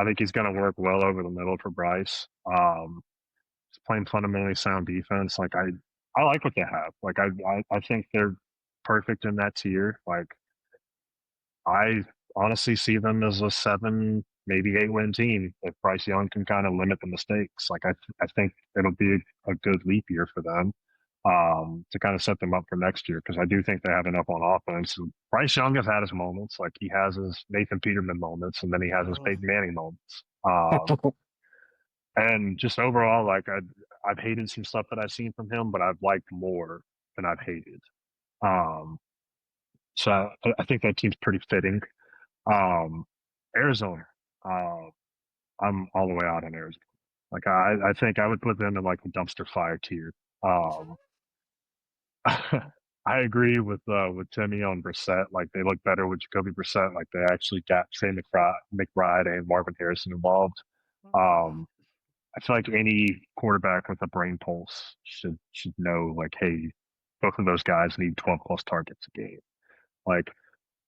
I think he's going to work well over the middle for Bryce. He's playing fundamentally sound defense. Like, I like what they have. Like, I think they're perfect in that tier. Like, I honestly see them as a 7, maybe 8-win team if Bryce Young can kind of limit the mistakes. Like, I think it'll be a good leap year for them to kind of set them up for next year, because I do think they have enough on offense. Bryce Young has had his moments. Like, he has his Nathan Peterman moments, and then he has his Peyton Manning moments. And just overall, like, I've hated some stuff that I've seen from him, but I've liked more than I've hated. So I think that team's pretty fitting. Arizona. I'm all the way out on Arizona. Like I think I would put them in like the dumpster fire tier. I agree with Timmy on Brissett. Like they look better with Jacoby Brissett. Like they actually got Shane McBride and Marvin Harrison involved. I feel like any quarterback with a brain pulse should know like, hey, both of those guys need 12 plus targets a game. Like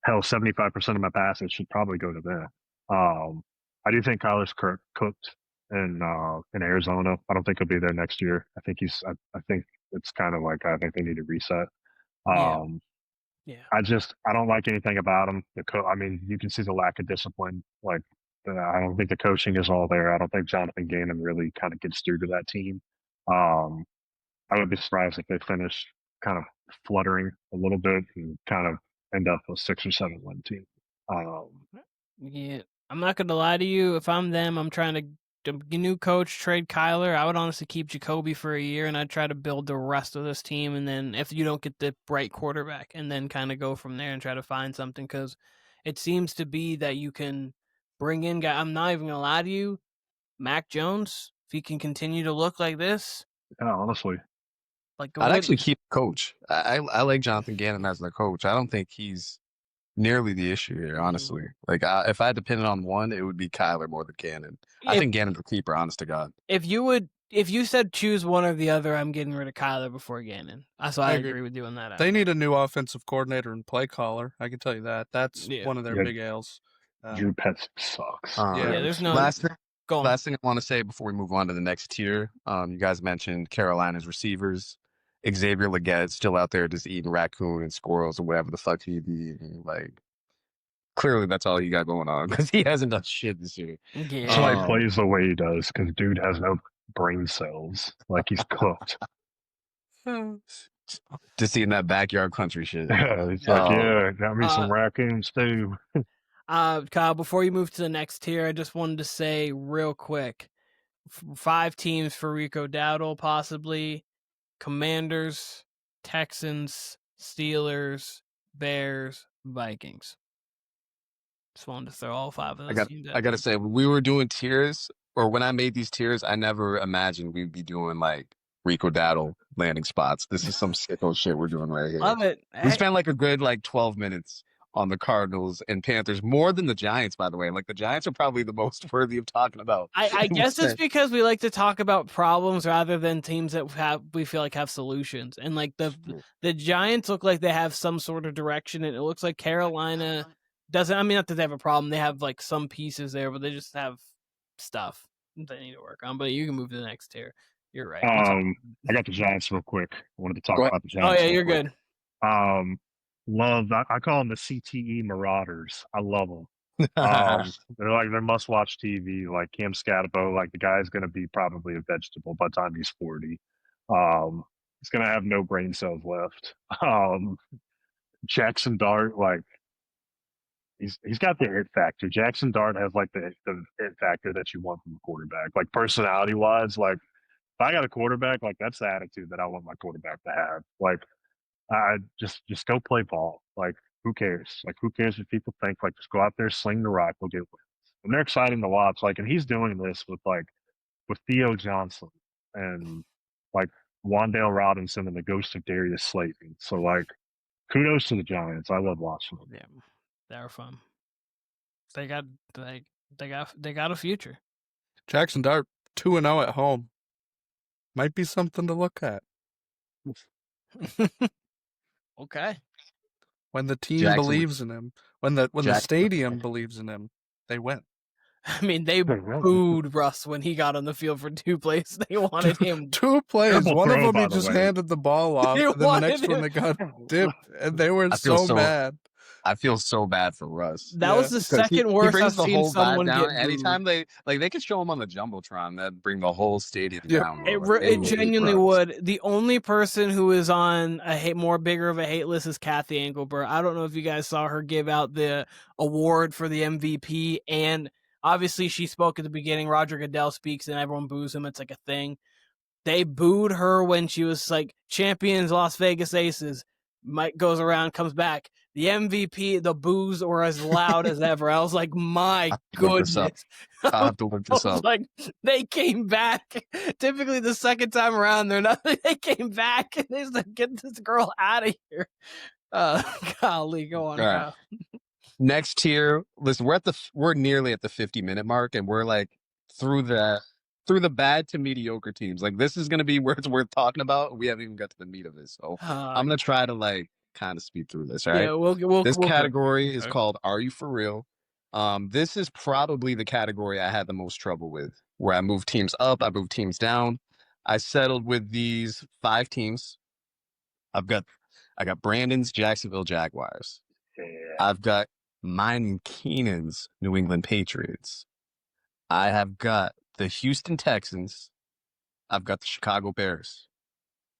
hell, 75% of my passes should probably go to them. I do think Kyler's cooked in Arizona. I don't think he'll be there next year. I think I think it's kind of like I think they need to reset. Yeah. I don't like anything about him. I mean, you can see the lack of discipline. Like, I don't think the coaching is all there. I don't think Jonathan Gannon really kind of gets through to that team. I would be surprised if they finish kind of fluttering a little bit and kind of end up a 6 or 7 win team. Yeah, I'm not gonna lie to you. If I'm them, I'm trying to new coach, trade Kyler. I would honestly keep Jacoby for a year, and I'd try to build the rest of this team. And then if you don't get the right quarterback, and then kind of go from there and try to find something, because it seems to be that you can bring in guys. I'm not even gonna lie to you, Mac Jones. If he can continue to look like this, yeah, honestly, like I'd actually keep coach. I like Jonathan Gannon as the coach. I don't think he's nearly the issue here, honestly. Like, if I had to pin it on one, it would be Kyler more than Gannon. I think Gannon's a keeper, honest to God. If you said choose one or the other, I'm getting rid of Kyler before Gannon. So I agree with you on that. They need a new offensive coordinator and play caller. I can tell you that. That's one of their big ails. Drew Pets sucks. There's no last thing I want to say before we move on to the next tier. You guys mentioned Carolina's receivers. Xavier Legette still out there just eating raccoon and squirrels or whatever the fuck he be eating. Like, clearly that's all he got going on because he hasn't done shit this year. Yeah. That's why he plays the way he does, because dude has no brain cells. Like, he's cooked. Just eating that backyard country shit. Yeah, it's got me some raccoons too. Kyle, before you move to the next tier, I just wanted to say real quick, 5 teams for Rico Dowdle, possibly. Commanders, Texans, Steelers, Bears, Vikings. Just wanted to throw all 5 of those teams out. I gotta say, when we were doing tiers, or when I made these tiers, I never imagined we'd be doing like Rico Dowdle landing spots. This is some sicko shit we're doing right here. Love it. We spent like a good 12 minutes on the Cardinals and Panthers, more than the Giants, by the way. Like, the Giants are probably the most worthy of talking about. I guess it's because we like to talk about problems rather than teams that we feel like have solutions. And like the Giants look like they have some sort of direction, and it looks like Carolina doesn't. I mean, not that they have a problem. They have like some pieces there, but they just have stuff they need to work on. But you can move to the next tier. You're right. I got the Giants real quick. I wanted to talk about the Giants. Oh yeah, you're good. I call them the CTE Marauders. I love them. They're must-watch TV. Like Cam Scatabo, like the guy's going to be probably a vegetable by the time he's 40. He's going to have no brain cells left. Jackson Dart, like he's got the it factor. Jackson Dart has like the it factor that you want from a quarterback. Like personality-wise, like if I got a quarterback, like that's the attitude that I want my quarterback to have. Like, just go play ball. Like, who cares? Like, who cares if people think? Like, just go out there, sling the rock, we'll get wins. And they're exciting to watch. Like, and he's doing this with Theo Johnson and like Wan'Dale Robinson and the ghost of Darius Slayton. So like, kudos to the Giants. I love watching them. Yeah, they're fun. They got a future. Jackson Dart 2-0 at home. Might be something to look at. Okay. When the team believes in him, when the stadium believes in him, they win. I mean, they booed Russ when he got on the field for 2 plays. They wanted him. 2 plays. One of them he just handed the ball off, and then the next one they got dipped, and they were so mad. I feel so bad for Russ. That was the second worst I've seen someone get booed. Anytime they could show him on the Jumbotron, that'd bring the whole stadium down. It genuinely would. The only person who is on a more bigger of a hate list is Kathy Engelbert. I don't know if you guys saw her give out the award for the MVP, and obviously she spoke at the beginning. Roger Goodell speaks, and everyone boos him. It's like a thing. They booed her when she was like, champions Las Vegas Aces. Mike goes around, comes back. the MVP, the boos were as loud as ever. I was like, my goodness. I'll have to look this up. Like, they came back. Typically, the second time around, they came back and they said, get this girl out of here. Golly, go on, Kyle. Next tier, listen, we're nearly at the 50-minute mark, and we're like through the bad to mediocre teams. Like, this is gonna be where it's worth talking about. We haven't even got to the meat of this, so I'm gonna try to like kind of speed through this. All right. Yeah, this category is called "Are You For Real?" This is probably the category I had the most trouble with, where I moved teams up, I moved teams down. I settled with these 5 teams. I got Brandon's Jacksonville Jaguars. Yeah. I've got mine and Keenan's New England Patriots. I have got the Houston Texans. I've got the Chicago Bears.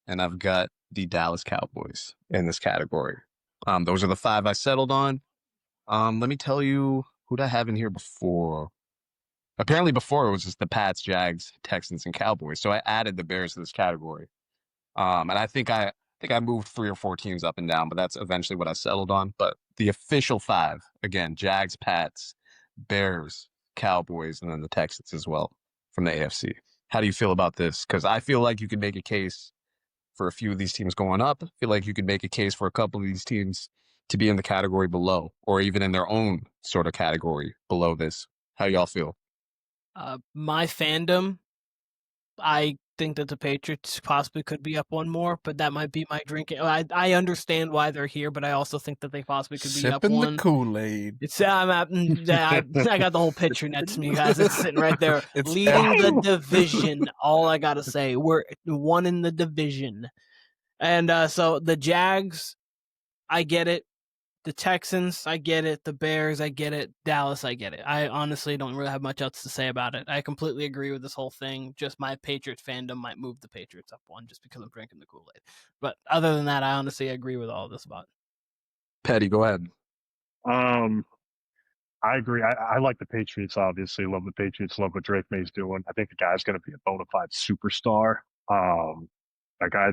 And I've got the Dallas Cowboys in this category. Those are the 5 I settled on. Let me tell you, who'd I have in here before? Apparently before it was just the Pats, Jags, Texans, and Cowboys. So I added the Bears to this category. And I think I moved 3 or 4 teams up and down, but that's eventually what I settled on. But the official 5, again, Jags, Pats, Bears, Cowboys, and then the Texans as well from the AFC. How do you feel about this? Because I feel like you could make a case for a few of these teams going up. I feel like you could make a case for a couple of these teams to be in the category below, or even in their own sort of category below this. How y'all feel? My fandom, I think that the Patriots possibly could be up one more, but that might be my drinking. I understand why they're here, but I also think that they possibly could be up one. Sipping the Kool-Aid. It's I got the whole picture next to me, guys. It's sitting right there. Leading the division. All I gotta say, we're 1 in the division, and so the Jags, I get it. The Texans, I get it. The Bears, I get it. Dallas, I get it. I honestly don't really have much else to say about it. I completely agree with this whole thing. Just my Patriots fandom might move the Patriots up 1 just because I'm drinking the Kool-Aid. But other than that, I honestly agree with all of this about it. Petty, go ahead. I agree. I like the Patriots, obviously. Love the Patriots. Love what Drake May's doing. I think the guy's going to be a bona fide superstar. Like I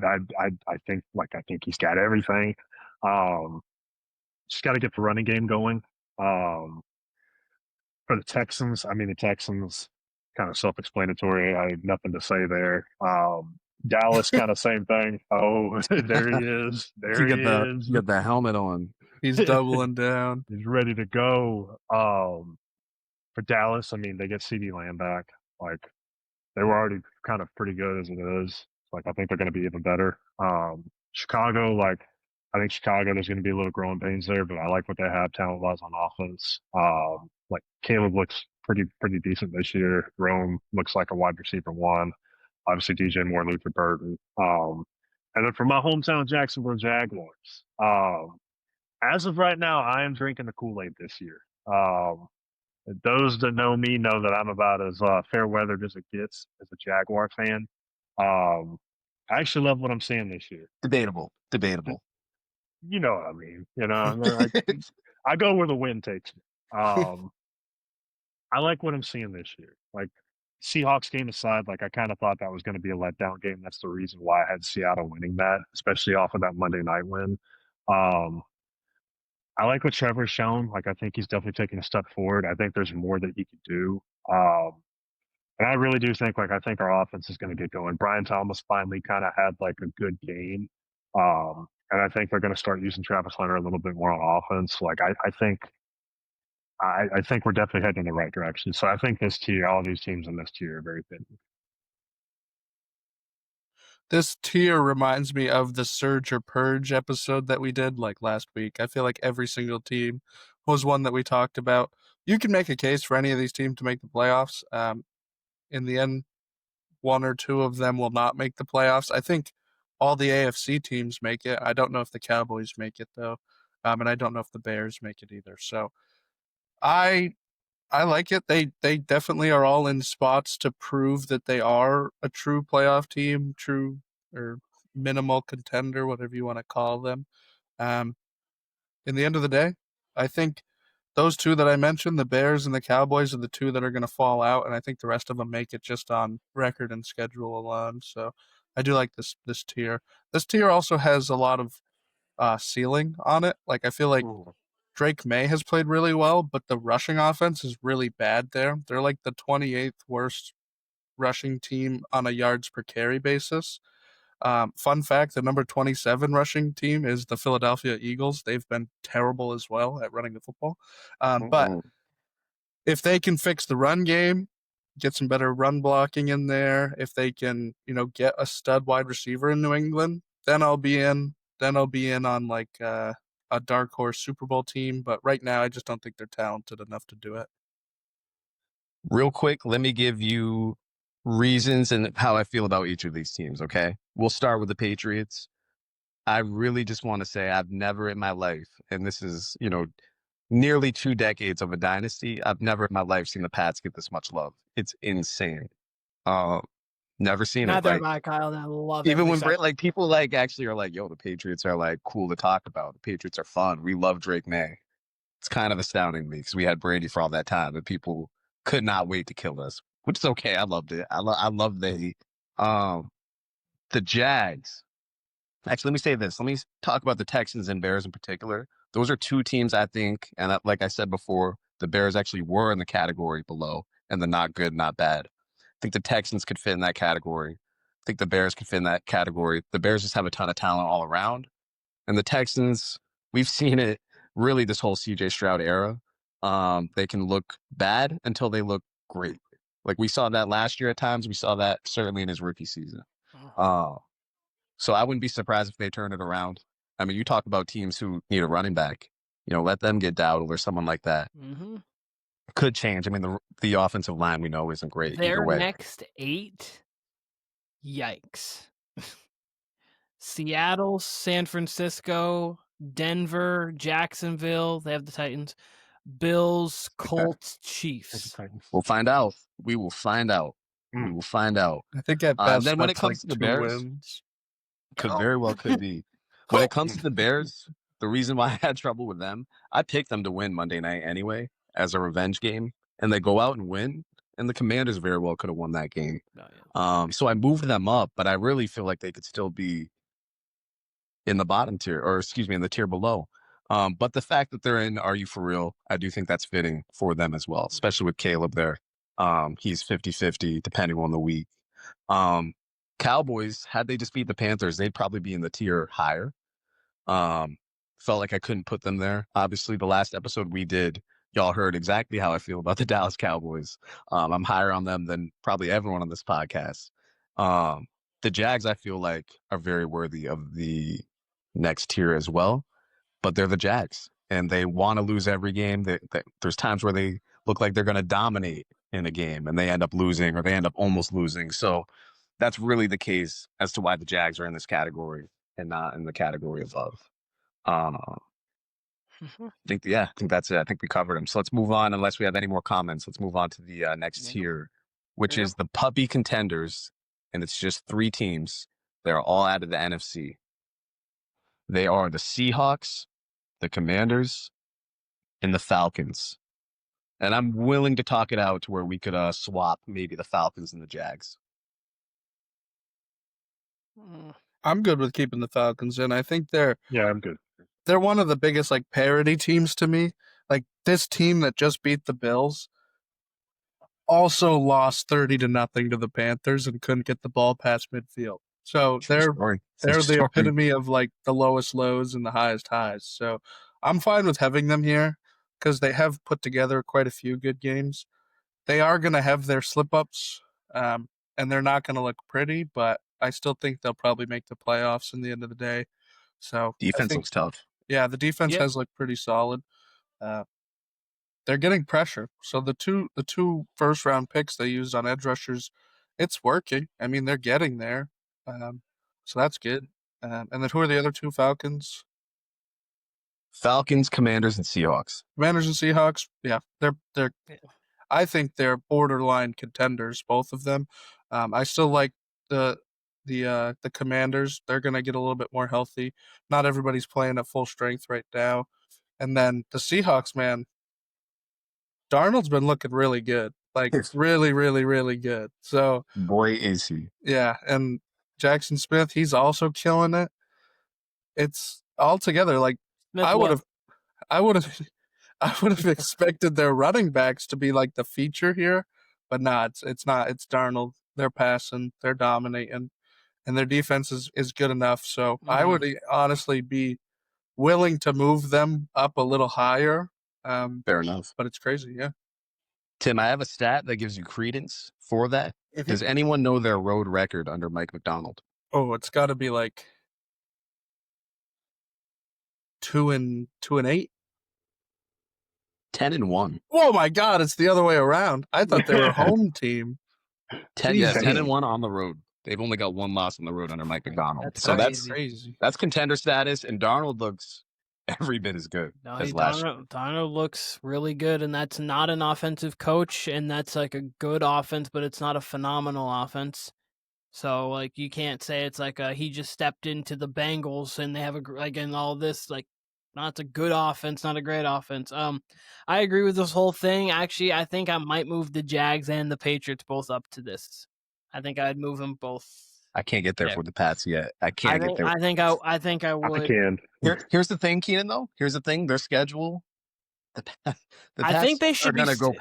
think he's got everything. Just got to get the running game going. For the Texans, the Texans, kind of self-explanatory. I have nothing to say there. Dallas, kind of same thing. Oh, there he is. There he is. You got the helmet on. He's doubling down. He's ready to go. For Dallas, they get CeeDee Lamb back. Like, they were already kind of pretty good as it is. Like, I think they're going to be even better. Chicago, I think Chicago, there's going to be a little growing pains there, but I like what they have talent-wise on offense. Caleb looks pretty decent this year. Rome looks like a wide receiver 1. Obviously, DJ Moore, Luther Burton. And then for my hometown Jacksonville Jaguars, as of right now, I am drinking the Kool-Aid this year. Those that know me know that I'm about as fair-weathered as it gets as a Jaguar fan. I actually love what I'm seeing this year. Debatable. You know what I mean? I go where the wind takes me. I like what I'm seeing this year. Like, Seahawks game aside, I kind of thought that was going to be a letdown game. That's the reason why I had Seattle winning that, especially off of that Monday night win. I like what Trevor's shown. I think he's definitely taking a step forward. I think there's more that he could do. And I really do think, I think our offense is going to get going. Brian Thomas finally kind of had, a good game. And I think they're going to start using Travis Hunter a little bit more on offense. I think we're definitely heading in the right direction. So I think this tier, all these teams in this tier are very fitting. This tier reminds me of the Surge or Purge episode that we did last week. I feel like every single team was one that we talked about. You can make a case for any of these teams to make the playoffs. In the end, 1 or 2 of them will not make the playoffs. I think all the AFC teams make it. I don't know if the Cowboys make it, though. And I don't know if the Bears make it either. So I like it. They definitely are all in spots to prove that they are a true playoff team, true or minimal contender, whatever you want to call them. In the end of the day, I think those 2 that I mentioned, the Bears and the Cowboys, are the 2 that are going to fall out, and I think the rest of them make it just on record and schedule alone. So I do like this tier. This tier also has a lot of ceiling on it. Like, I feel like Drake May has played really well, but the rushing offense is really bad there. They're like the 28th worst rushing team on a yards per carry basis. Fun fact, the number 27 rushing team is the Philadelphia Eagles. They've been terrible as well at running the football. But if they can fix the run game, get some better run blocking in there, if they can, get a stud wide receiver in New England, then I'll be in. Then I'll be in on like a dark horse Super Bowl team. But right now, I just don't think they're talented enough to do it. Real quick, let me give you reasons and how I feel about each of these teams, okay? We'll start with the Patriots. I really just want to say I've never in my life, and this is, nearly 2 decades of a dynasty, I've never in my life seen the Pats get this much love. It's insane. Never seen Neither it. have I, Kyle. I love even when second. like people like actually are like, yo, the Patriots are like cool to talk about. The Patriots are fun. We love Drake May. It's kind of astounding to me because we had Brady for all that time, and people could not wait to kill us, which is okay. I loved it. I love the Jags. Actually, let me say this. Let me talk about the Texans and Bears in particular. Those are 2 teams I think, and like I said before, the Bears actually were in the category below and the not good, not bad. I think the Texans could fit in that category. I think the Bears could fit in that category. The Bears just have a ton of talent all around. And the Texans, we've seen it really this whole CJ Stroud era. They can look bad until they look great. Like we saw that last year at times. We saw that certainly in his rookie season. So I wouldn't be surprised if they turn it around. I mean, you talk about teams who need a running back. Let them get Dowdle or someone like that. Mm-hmm. Could change. I mean, the offensive line we know isn't great either way. Next 8, yikes. Seattle, San Francisco, Denver, Jacksonville. They have the Titans. Bills, Colts, Chiefs. We'll find out. We will find out. We will find out. I think at best, then when it comes like to the 2 Bears, wins. very well could be. When it comes to the Bears, the reason why I had trouble with them, I picked them to win Monday night anyway as a revenge game, and they go out and win, and the Commanders very well could have won that game. So I moved them up, but I really feel like they could still be in the bottom tier, or excuse me, in the tier below. But the fact that they're in Are You For Real, I do think that's fitting for them as well, especially with Caleb there. He's 50-50 depending on the week. Cowboys, had they just beat the Panthers, they'd probably be in the tier higher. Felt like I couldn't put them there. Obviously, the last episode we did, y'all heard exactly how I feel about the Dallas Cowboys. I'm higher on them than probably everyone on this podcast. The Jags, I feel like, are very worthy of the next tier as well, but they're the Jags, and they want to lose every game. There's times where they look like they're going to dominate in a game, and they end up losing, or they end up almost losing. So that's really the case as to why the Jags are in this category and not in the category above. I think that's it. I think we covered them. So let's move on. Unless we have any more comments, let's move on to the next tier, which is the puppy contenders, and it's just 3 teams. They're all out of the NFC. They are the Seahawks, the Commanders, and the Falcons. And I'm willing to talk it out to where we could swap maybe the Falcons and the Jags. I'm good with keeping the Falcons in. I think I'm good. They're one of the biggest like parity teams to me. Like this team that just beat the Bills also lost 30-0 to the Panthers and couldn't get the ball past midfield. So they're the epitome of like the lowest lows and the highest highs. So I'm fine with having them here because they have put together quite a few good games. They are going to have their slip-ups, and they're not going to look pretty, but I still think they'll probably make the playoffs in the end of the day. So defense looks tough. Yeah, the defense has looked pretty solid. They're getting pressure. So the two first-round picks they used on edge rushers, it's working. I mean, they're getting there. So that's good. And then who are the other 2 Falcons? Falcons, Commanders, and Seahawks. Commanders and Seahawks, yeah, they're. I think they're borderline contenders, both of them. I still like the Commanders. They're gonna get a little bit more healthy. Not everybody's playing at full strength right now. And then the Seahawks, man, Darnold's been looking really good, like really, really, really good. So boy, is he! Yeah, and Jackson Smith, he's also killing it. altogether, like Smith I would was. have expected their running backs to be like the feature here, but it's not. It's Darnold. They're passing, they're dominating, and their defense is good enough. So I would honestly be willing to move them up a little higher. Fair enough. But it's crazy, yeah. Tim, I have a stat that gives you credence for that. Does anyone know their road record under Mike McDonald? Oh, it's got to be like 2-8. 10-1. Oh my God, it's the other way around. I thought they were a home team. 10-1 on the road. They've only got one loss on the road under Mike McDonald. That's crazy. That's contender status, and Darnold looks every bit as good as last year. Darnold looks really good, and that's not an offensive coach, and that's like a good offense, but it's not a phenomenal offense. So, like, you can't say it's like he just stepped into the Bengals and they have and all this, like, not a good offense, not a great offense. I agree with this whole thing. Actually, I think I might move the Jags and the Patriots both up to this. I think I'd move them both. I can't get there for the Pats yet. I can't get there. I think I would. I can. Here's the thing, Keenan, though. Here's the thing. Their schedule, the Pats I think they should are going to go.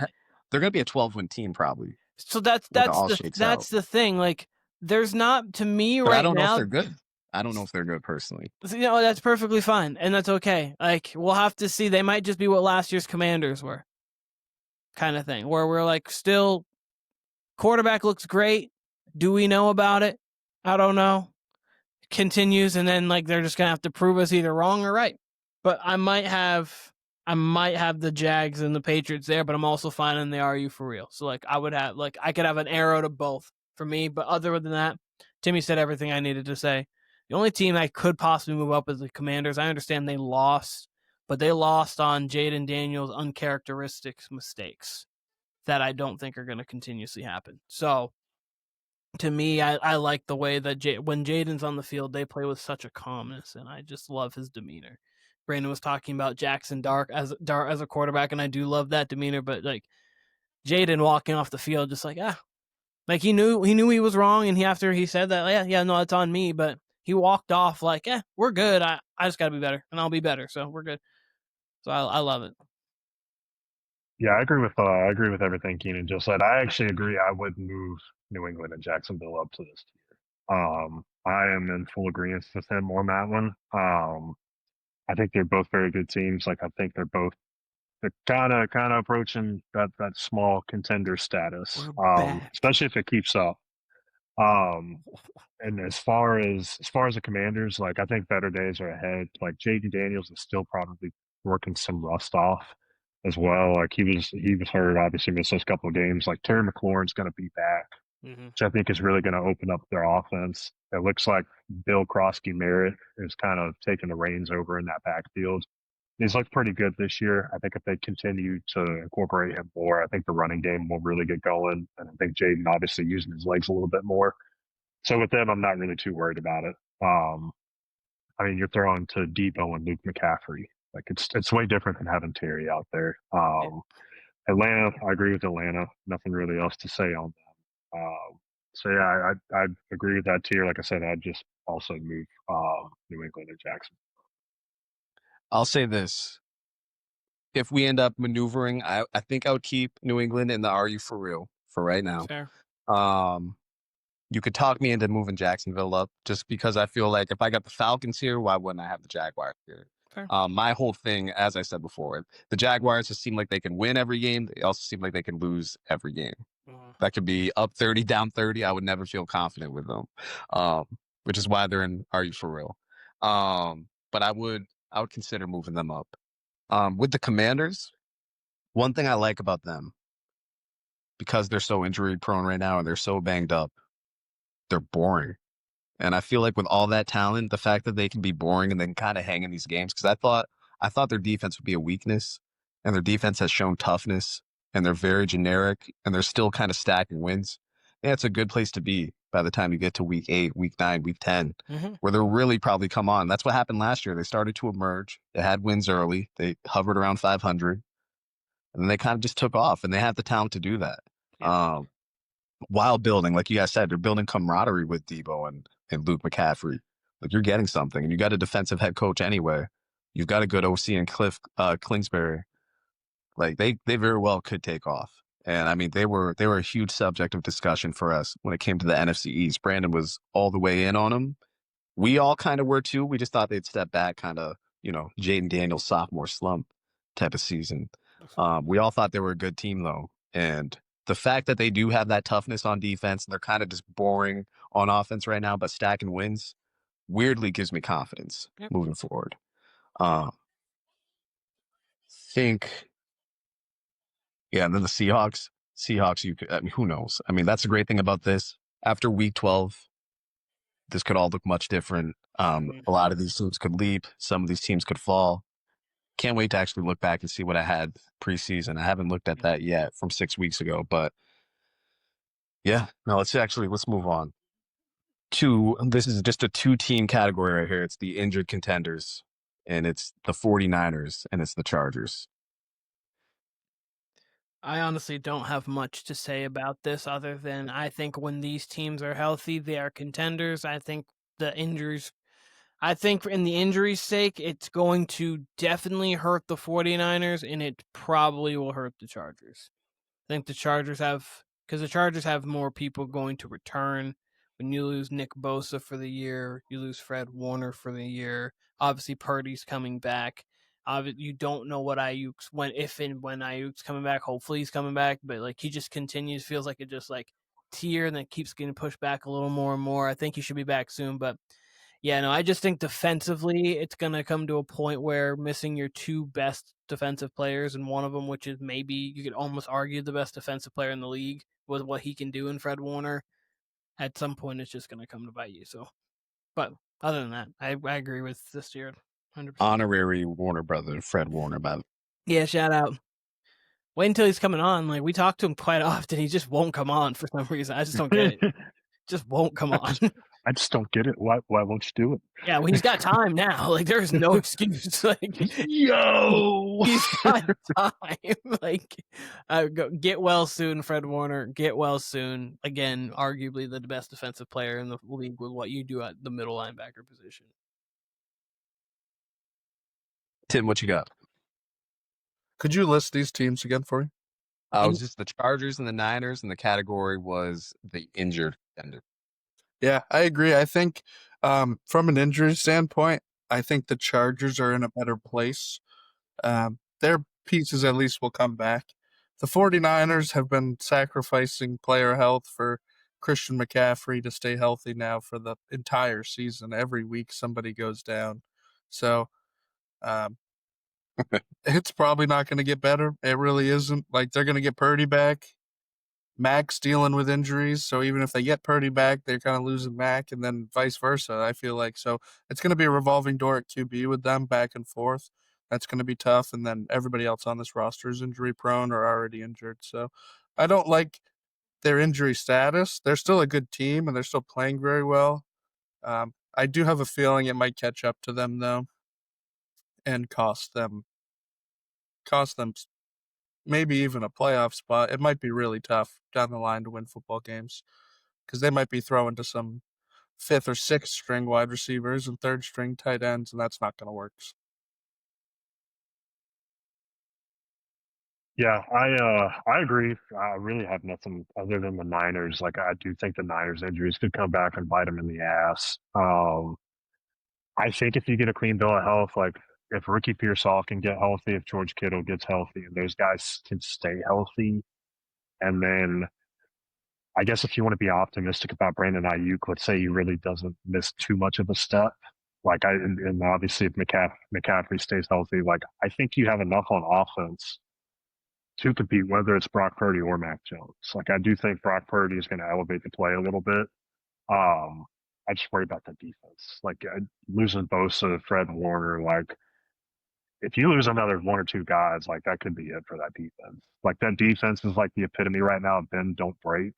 They're going to be a 12-win team probably. So that's the thing. Like, there's not, to me but right now. I don't know if they're good. I don't know if they're good personally. That's perfectly fine, and that's okay. Like, we'll have to see. They might just be what last year's Commanders were, kind of thing, where we're like, still, quarterback looks great. Do we know about it? I don't know. Continues, and then like they're just gonna have to prove us either wrong or right. But I might have the Jags and the Patriots there, but I'm also finding the RU for real. So like I could have an arrow to both for me. But other than that, Timmy said everything I needed to say. The only team I could possibly move up is the Commanders. I understand they lost, but they lost on Jaden Daniels' uncharacteristic mistakes that I don't think are going to continuously happen. So, to me, I like the way that when Jaden's on the field, they play with such a calmness, and I just love his demeanor. Brandon was talking about Jackson Dart as a quarterback, and I do love that demeanor, but like Jaden walking off the field, just like, like he knew he was wrong, and after he said that, no, it's on me, but he walked off like, we're good. I just got to be better, and I'll be better, so we're good. So I love it. Yeah, I agree with everything Keenan just said. I actually agree. I would move New England and Jacksonville up to this tier. I am in full agreement with him on that one. I think they're both very good teams. Like I think they're kind of approaching that small contender status. Especially if it keeps up. And as far as the Commanders, like I think better days are ahead. Like Jaden Daniels is still probably working some rust off as well. Like he was hurt, obviously missed those couple of games. Like Terry McLaurin's going to be back, which I think is really going to open up their offense. It looks like Bill Krosky-Merritt is kind of taking the reins over in that backfield. He's looked pretty good this year. I think if they continue to incorporate him more, I think the running game will really get going. And I think Jaden obviously using his legs a little bit more. So with them, I'm not really too worried about it. I mean, you're throwing to Debo and Luke McCaffrey. Like it's way different than having Terry out there. Atlanta, I agree with Atlanta. Nothing really else to say on them. So yeah, I agree with that tier. Like I said, I'd just also move New England and Jackson. I'll say this. If we end up maneuvering, I think I would keep New England in the Are You For Real for right now. Fair. You could talk me into moving Jacksonville up just because I feel like if I got the Falcons here, why wouldn't I have the Jaguars here? Fair. My whole thing, as I said before, the Jaguars just seem like they can win every game. They also seem like they can lose every game. That could be up 30, down 30. I would never feel confident with them, which is why they're in Are You For Real? But I would consider moving them up. With the Commanders, one thing I like about them, because they're so injury prone right now and they're so banged up, they're boring. And I feel like with all that talent, the fact that they can be boring and then kind of hang in these games, because I thought their defense would be a weakness, and their defense has shown toughness, and they're very generic, and they're still kind of stacking wins. Yeah, it's a good place to be by the time you get to week 8, week 9, week 10, where they'll really probably come on. That's what happened last year. They started to emerge. They had wins early. They hovered around 500, and then they kind of just took off, and they have the talent to do that. Yeah. While building, like you guys said, they're building camaraderie with Debo and Luke McCaffrey. Like, you're getting something, and you got a defensive head coach anyway. You've got a good OC in Cliff Kingsbury. Like, they very well could take off. And I mean, they were a huge subject of discussion for us when it came to the NFC East. Brandon was all the way in on them. We all kind of were too. We just thought they'd step back, kind of, Jaden Daniels sophomore slump type of season. We all thought they were a good team though. And the fact that they do have that toughness on defense, and they're kind of just boring on offense right now, but stacking wins, weirdly gives me confidence moving forward. And then the Seahawks, who knows? I mean, that's the great thing about this. After week 12, this could all look much different. A lot of these teams could leap. Some of these teams could fall. Can't wait to actually look back and see what I had preseason. I haven't looked at that yet from 6 weeks ago, but yeah, no, let's move on to, this is just a 2-team category right here. It's the injured contenders, and it's the 49ers, and it's the Chargers. I honestly don't have much to say about this other than I think when these teams are healthy, they are contenders. I think in the injuries' sake, it's going to definitely hurt the 49ers, and it probably will hurt the Chargers. I think the Chargers have more people going to return. When you lose Nick Bosa for the year, you lose Fred Warner for the year. Obviously, Purdy's coming back. You don't know what when Ayuk's coming back. Hopefully, he's coming back, but like he just continues. Feels like it just like tier and then keeps getting pushed back a little more and more. I think he should be back soon, but yeah, no, I just think defensively, it's going to come to a point where missing your two best defensive players, and one of them, which is maybe you could almost argue the best defensive player in the league, with what he can do in Fred Warner, at some point it's just going to come to bite you. So, but other than that, I agree with this year, 100%. Honorary Warner brother, Fred Warner, by the way. Yeah, shout out. Wait until he's coming on. Like, we talk to him quite often. He just won't come on for some reason. I just don't get it. Just won't come on. I just don't get it. Why won't you do it? Yeah, well, he's got time now. Like, there's no excuse. Like, yo, he's got time. Like, get well soon, Fred Warner. Get well soon. Again, arguably the best defensive player in the league with what you do at the middle linebacker position. Tim, what you got? Could you list these teams again for me? It was just the Chargers and the Niners, and the category was the injured contender. Yeah, I agree. I think from an injury standpoint, I think the Chargers are in a better place. Their pieces at least will come back. The 49ers have been sacrificing player health for Christian McCaffrey to stay healthy now for the entire season. Every week somebody goes down. So it's probably not going to get better. It really isn't. Like, they're going to get Purdy back. Mac's dealing with injuries, so even if they get Purdy back, they're kind of losing Mac, and then vice versa, I feel like. So it's going to be a revolving door at QB with them back and forth. That's going to be tough, and then everybody else on this roster is injury-prone or already injured. So I don't like their injury status. They're still a good team, and they're still playing very well. I do have a feeling it might catch up to them, though, and cost them maybe even a playoff spot. It might be really tough down the line to win football games because they might be throwing to some 5th or 6th string wide receivers and 3rd string tight ends, and that's not going to work. Yeah, I agree. I really have nothing other than the Niners. Like, I do think the Niners injuries could come back and bite them in the ass. I think if you get a clean bill of health, like if Ricky Pearsall can get healthy, if George Kittle gets healthy, and those guys can stay healthy, and then I guess if you want to be optimistic about Brandon Ayuk, let's say he really doesn't miss too much of a step. Like, and obviously if McCaffrey stays healthy, like I think you have enough on offense to compete, whether it's Brock Purdy or Mac Jones. Like, I do think Brock Purdy is going to elevate the play a little bit. I just worry about the defense. Like, losing Bosa, Fred Warner, like, if you lose another one or two guys, like, that could be it for that defense. Like, that defense is like the epitome right now of bend, don't break.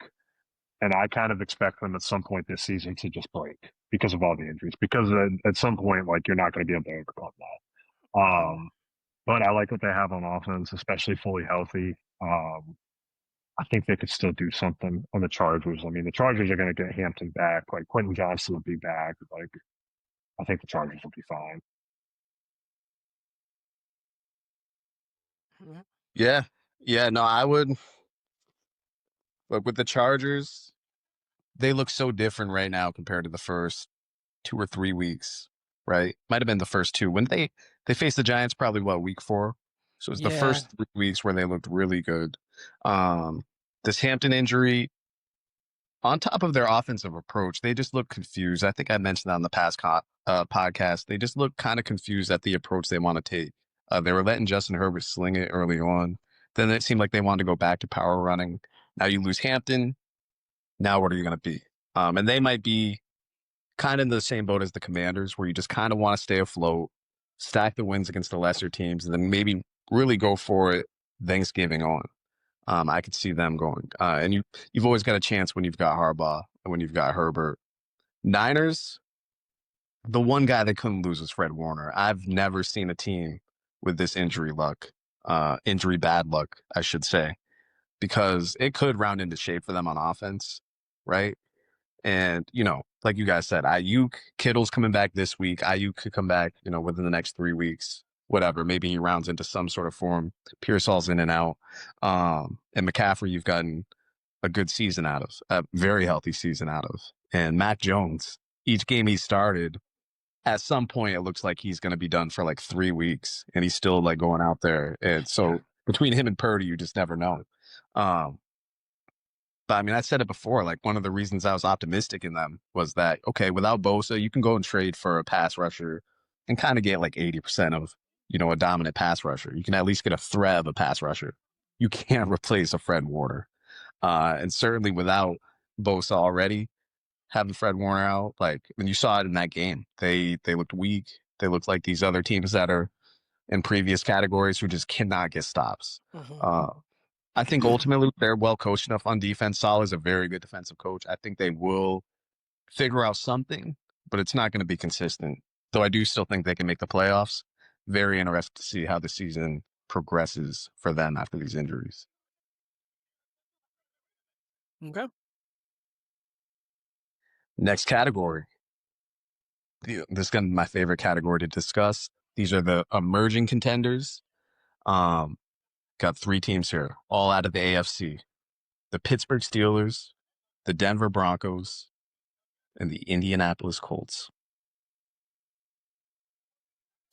And I kind of expect them at some point this season to just break because of all the injuries. Because at some point, like, you're not going to be able to overcome that. But I like what they have on offense, especially fully healthy. I think they could still do something on the Chargers. I mean, the Chargers are going to get Hampton back. Like, Quentin Johnson will be back. Like, I think the Chargers will be fine. Yeah, no, I would. But with the Chargers, they look so different right now compared to the first 2 or 3 weeks, right? Might have been the first two. When they faced the Giants, probably week 4. So it's the Yeah. first 3 weeks where they looked really good. This Hampton injury, on top of their offensive approach, they just look confused. I think I mentioned that on the past podcast. They just look kind of confused at the approach they want to take. They were letting Justin Herbert sling it early on. Then it seemed like they wanted to go back to power running. Now you lose Hampton. Now what are you going to be? And they might be kind of in the same boat as the Commanders, where you just kind of want to stay afloat, stack the wins against the lesser teams, and then maybe really go for it Thanksgiving on. I could see them going. And you've always got a chance when you've got Harbaugh and when you've got Herbert. Niners, the one guy they couldn't lose was Fred Warner. I've never seen a team with this injury bad luck, I should say, because it could round into shape for them on offense, right? And, like you guys said, Ayuk, Kittle's coming back this week. Ayuk could come back, within the next 3 weeks, whatever. Maybe he rounds into some sort of form. Pearsall's in and out. And McCaffrey, you've gotten a good season out of, a very healthy season out of. And Mac Jones, each game he started, at some point, it looks like he's going to be done for like 3 weeks, and he's still like going out there. And so between him and Purdy, you just never know. But I mean, I said it before, like one of the reasons I was optimistic in them was that, okay, without Bosa, you can go and trade for a pass rusher and kind of get like 80% of, a dominant pass rusher. You can at least get a threat of a pass rusher. You can't replace a Fred Warner. And certainly without Bosa already, having Fred Warner out, like when you saw it in that game, they looked weak. They looked like these other teams that are in previous categories who just cannot get stops. Mm-hmm. I think ultimately they're well coached enough on defense. Saul is a very good defensive coach. I think they will figure out something, but it's not going to be consistent. Though I do still think they can make the playoffs. Very interested to see how the season progresses for them after these injuries. Okay. Next category. This is going to be my favorite category to discuss. These are the emerging contenders. Got 3 teams here, all out of the AFC. The Pittsburgh Steelers, the Denver Broncos, and the Indianapolis Colts.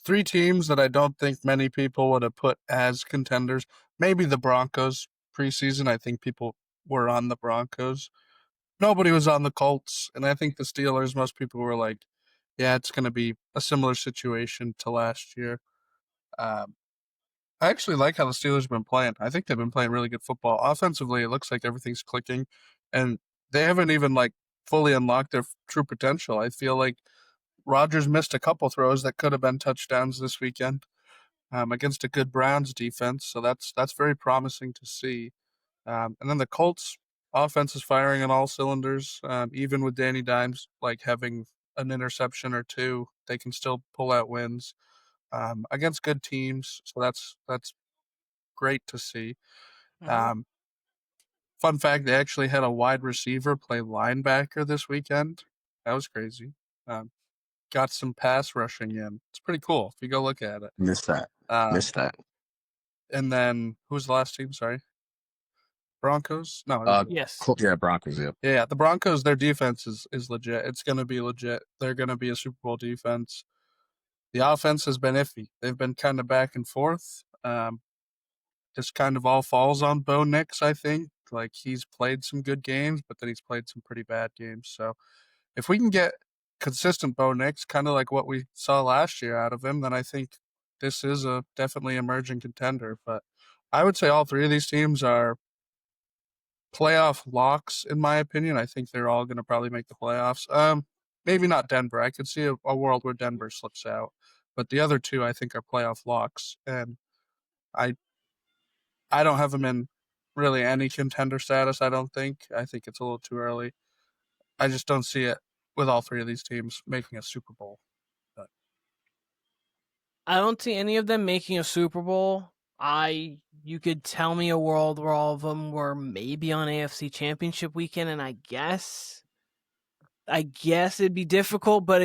3 teams that I don't think many people would have put as contenders. Maybe the Broncos preseason. I think people were on the Broncos. Nobody was on the Colts. And I think the Steelers, most people were like, yeah, it's going to be a similar situation to last year. I actually like how the Steelers have been playing. I think they've been playing really good football. Offensively, it looks like everything's clicking. And they haven't even like fully unlocked their true potential. I feel like Rodgers missed a couple throws that could have been touchdowns this weekend against a good Browns defense. So that's very promising to see. And then the Colts offense is firing on all cylinders. Even with Danny Dimes like having an interception or 2, they can still pull out wins against good teams. So that's great to see. Mm-hmm. Fun fact: they actually had a wide receiver play linebacker this weekend. That was crazy. Got some pass rushing in. It's pretty cool if you go look at it. Missed that. And then who's the last team? Sorry, Broncos. No, Yes. Yeah, Broncos. Yeah. Yeah, the Broncos. Their defense is legit. It's going to be legit. They're going to be a Super Bowl defense. The offense has been iffy. They've been kind of back and forth. Just kind of all falls on Bo Nix, I think. Like he's played some good games, but then he's played some pretty bad games. So if we can get consistent Bo Nix, kind of like what we saw last year out of him, then I think this is a definitely emerging contender. But I would say all 3 of these teams are playoff locks, in my opinion. I think they're all going to probably make the playoffs. Maybe not Denver. I could see a world where Denver slips out. But the other 2, I think, are playoff locks. And I don't have them in really any contender status, I don't think. I think it's a little too early. I just don't see it with all 3 of these teams making a Super Bowl. But I don't see any of them making a Super Bowl. You could tell me a world where all of them were maybe on AFC Championship weekend, and I guess I guess it'd be difficult, but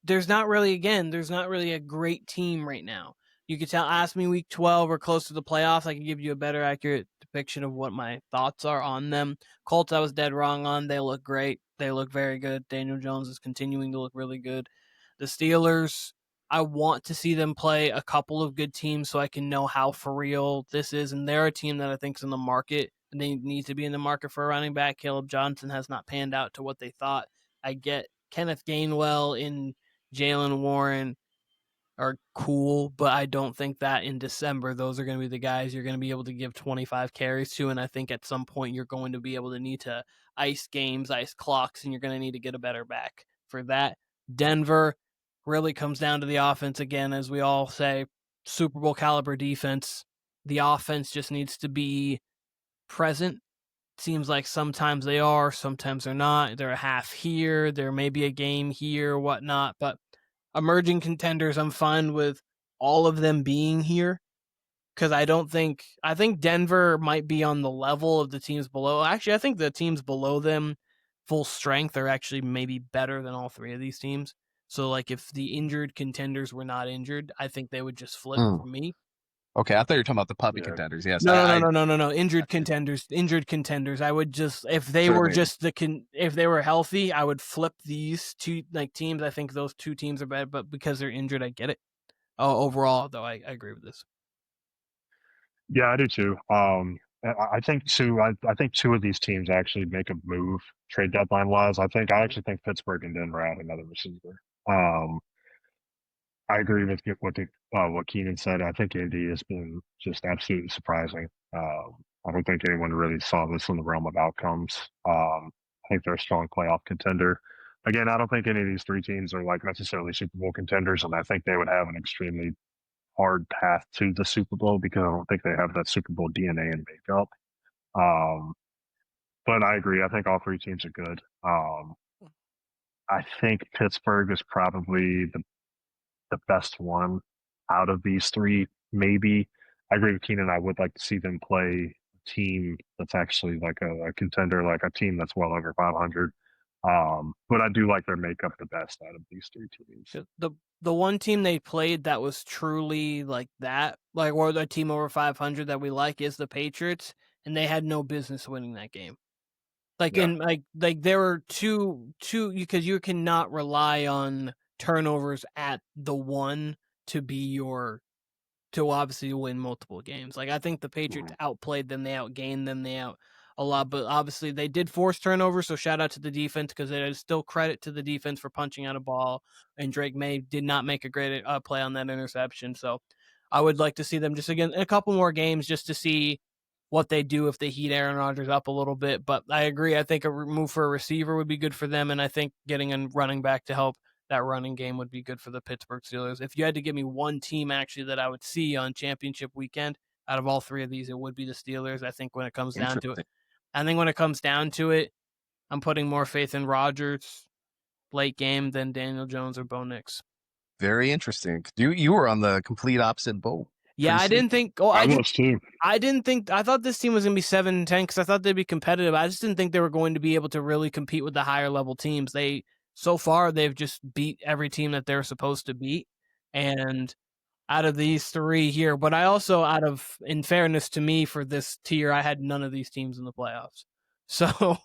there's not really a great team right now. You could ask me week 12 or close to the playoffs, I can give you a better accurate depiction of what my thoughts are on them. Colts, I was dead wrong on. They look great. They look very good. Daniel Jones is continuing to look really good. The Steelers, I want to see them play a couple of good teams so I can know how for real this is. And they're a team that I think is in the market, and they need to be in the market for a running back. Caleb Johnson has not panned out to what they thought. I get Kenneth Gainwell and Jalen Warren are cool, but I don't think that in December those are going to be the guys you're going to be able to give 25 carries to, and I think at some point you're going to be able to need to ice games, ice clocks, and you're going to need to get a better back for that. Denver really comes down to the offense again, as we all say, Super Bowl caliber defense. The offense just needs to be present. Seems like sometimes they are, sometimes they're not. They're a half here, there may be a game here, whatnot, but emerging contenders, I'm fine with all of them being here, because I think Denver might be on the level of the teams below. Actually, I think the teams below them, full strength, are actually maybe better than all three of these teams. So, like, if the injured contenders were not injured, I think they would just flip for me. Okay, I thought you were talking about the puppy contenders. Yes. No. Injured contenders. I would just, if they were just if they were healthy, I would flip these two teams. I think those two teams are better, but because they're injured, I get it. Overall, though, I agree with this. Yeah, I do too. I think two of these teams actually make a move trade deadline wise. I actually think Pittsburgh and Denver add another receiver. I agree with what Keenan said. I think Indy has been just absolutely surprising. I don't think anyone really saw this in the realm of outcomes. I think they're a strong playoff contender. Again, I don't think any of these three teams are like necessarily Super Bowl contenders, and I think they would have an extremely hard path to the Super Bowl because I don't think they have that Super Bowl DNA and makeup. But I agree. I think all three teams are good. I think Pittsburgh is probably the best one out of these three, maybe. I agree with Keenan. I would like to see them play a team that's actually like a contender, like a team that's well over 500. But I do like their makeup the best out of these three teams. The one team they played that was truly like that, like, or the team over 500 that we like, is the Patriots, and they had no business winning that game. Like, yeah. like there were two because you cannot rely on turnovers at the one to obviously win multiple games. Like, I think the Patriots outplayed them, they outgained them, they out a lot, but obviously they did force turnovers, so shout out to the defense, because there is still credit to the defense for punching out a ball, and Drake May did not make a great play on that interception. So I would like to see them just, again, a couple more games just to see what they do if they heat Aaron Rodgers up a little bit. But I agree, I think a move for a receiver would be good for them, and I think getting a running back to help that running game would be good for the Pittsburgh Steelers. If you had to give me one team actually that I would see on championship weekend out of all three of these, it would be the Steelers. I think when it comes down to it, I'm putting more faith in Rodgers late game than Daniel Jones or Bo Nix. Very interesting. You were on the complete opposite boat. Yeah, I didn't think. I thought this team was going to be 7-10 because I thought they'd be competitive. I just didn't think they were going to be able to really compete with the higher level teams. So far, they've just beat every team that they're supposed to beat. And out of these three here, but I also, in fairness to me, for this tier, I had none of these teams in the playoffs. So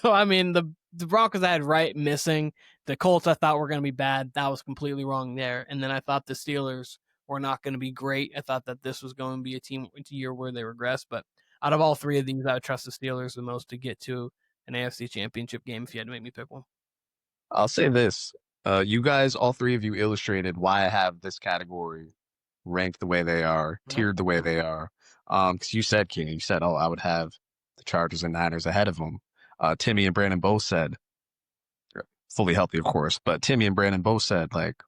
I mean, the Broncos I had missing. The Colts I thought were going to be bad. That was completely wrong there. And then I thought the Steelers were not going to be great. I thought that this was going to be a year where they regress. But out of all three of these, I would trust the Steelers the most to get to an AFC championship game if you had to make me pick one. I'll say this. You guys, all three of you, illustrated why I have this category ranked the way they are, tiered the way they are. Because you said, Keenan, I would have the Chargers and Niners ahead of them. Timmy and Brandon both said, fully healthy, of course, but Timmy and Brandon both said, like,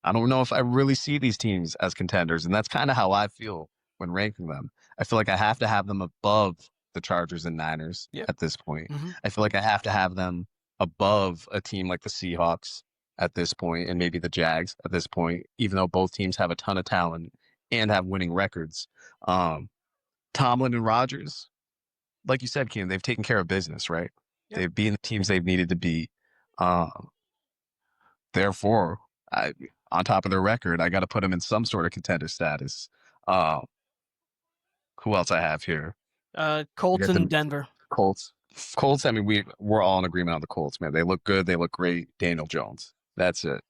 I don't know if I really see these teams as contenders. And that's kind of how I feel when ranking them. I feel like I have to have them above the Chargers and Niners at this point. Mm-hmm. I feel like I have to have them above a team like the Seahawks at this point, and maybe the Jags at this point, even though both teams have a ton of talent and have winning records. Tomlin and Rodgers, like you said, Keenan, they've taken care of business, right? Yep. They've beaten the teams they've needed to beat. Therefore, on top of their record, I got to put them in some sort of contender status. Who else I have here? Colts and Denver. Colts. I mean, we're all in agreement on the Colts, man. They look good. They look great. Daniel Jones. That's it.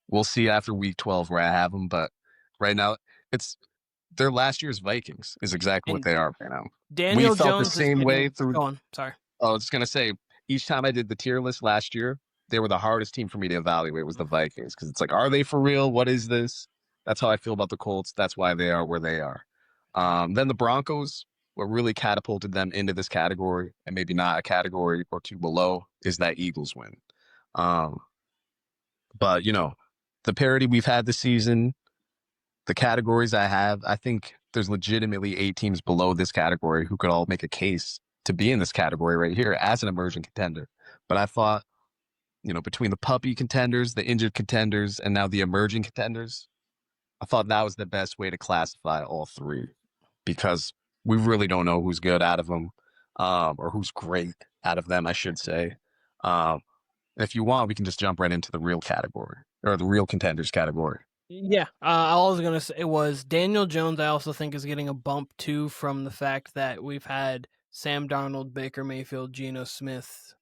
We'll see after week 12 where I have them, but right now it's their last year's Vikings is exactly what they are right now. Daniel we felt Jones the same way through. Go on. Sorry. I was going to say, each time I did the tier list last year, they were the hardest team for me to evaluate was the Vikings because it's like, are they for real? What is this? That's how I feel about the Colts. That's why they are where they are. Then the Broncos, what really catapulted them into this category and maybe not a category or two below is that Eagles win. But, you know, the parity we've had this season, the categories I have, I think there's legitimately 8 teams below this category who could all make a case to be in this category right here as an emerging contender. But I thought, you know, between the puppy contenders, the injured contenders, and now the emerging contenders, I thought that was the best way to classify all 3 because we really don't know who's good out of them or who's great out of them, I should say. If you want, we can just jump right into the real category or the real contenders category. Yeah, all I was going to say was Daniel Jones, I also think, is getting a bump, too, from the fact that we've had Sam Darnold, Baker Mayfield, Geno Smith,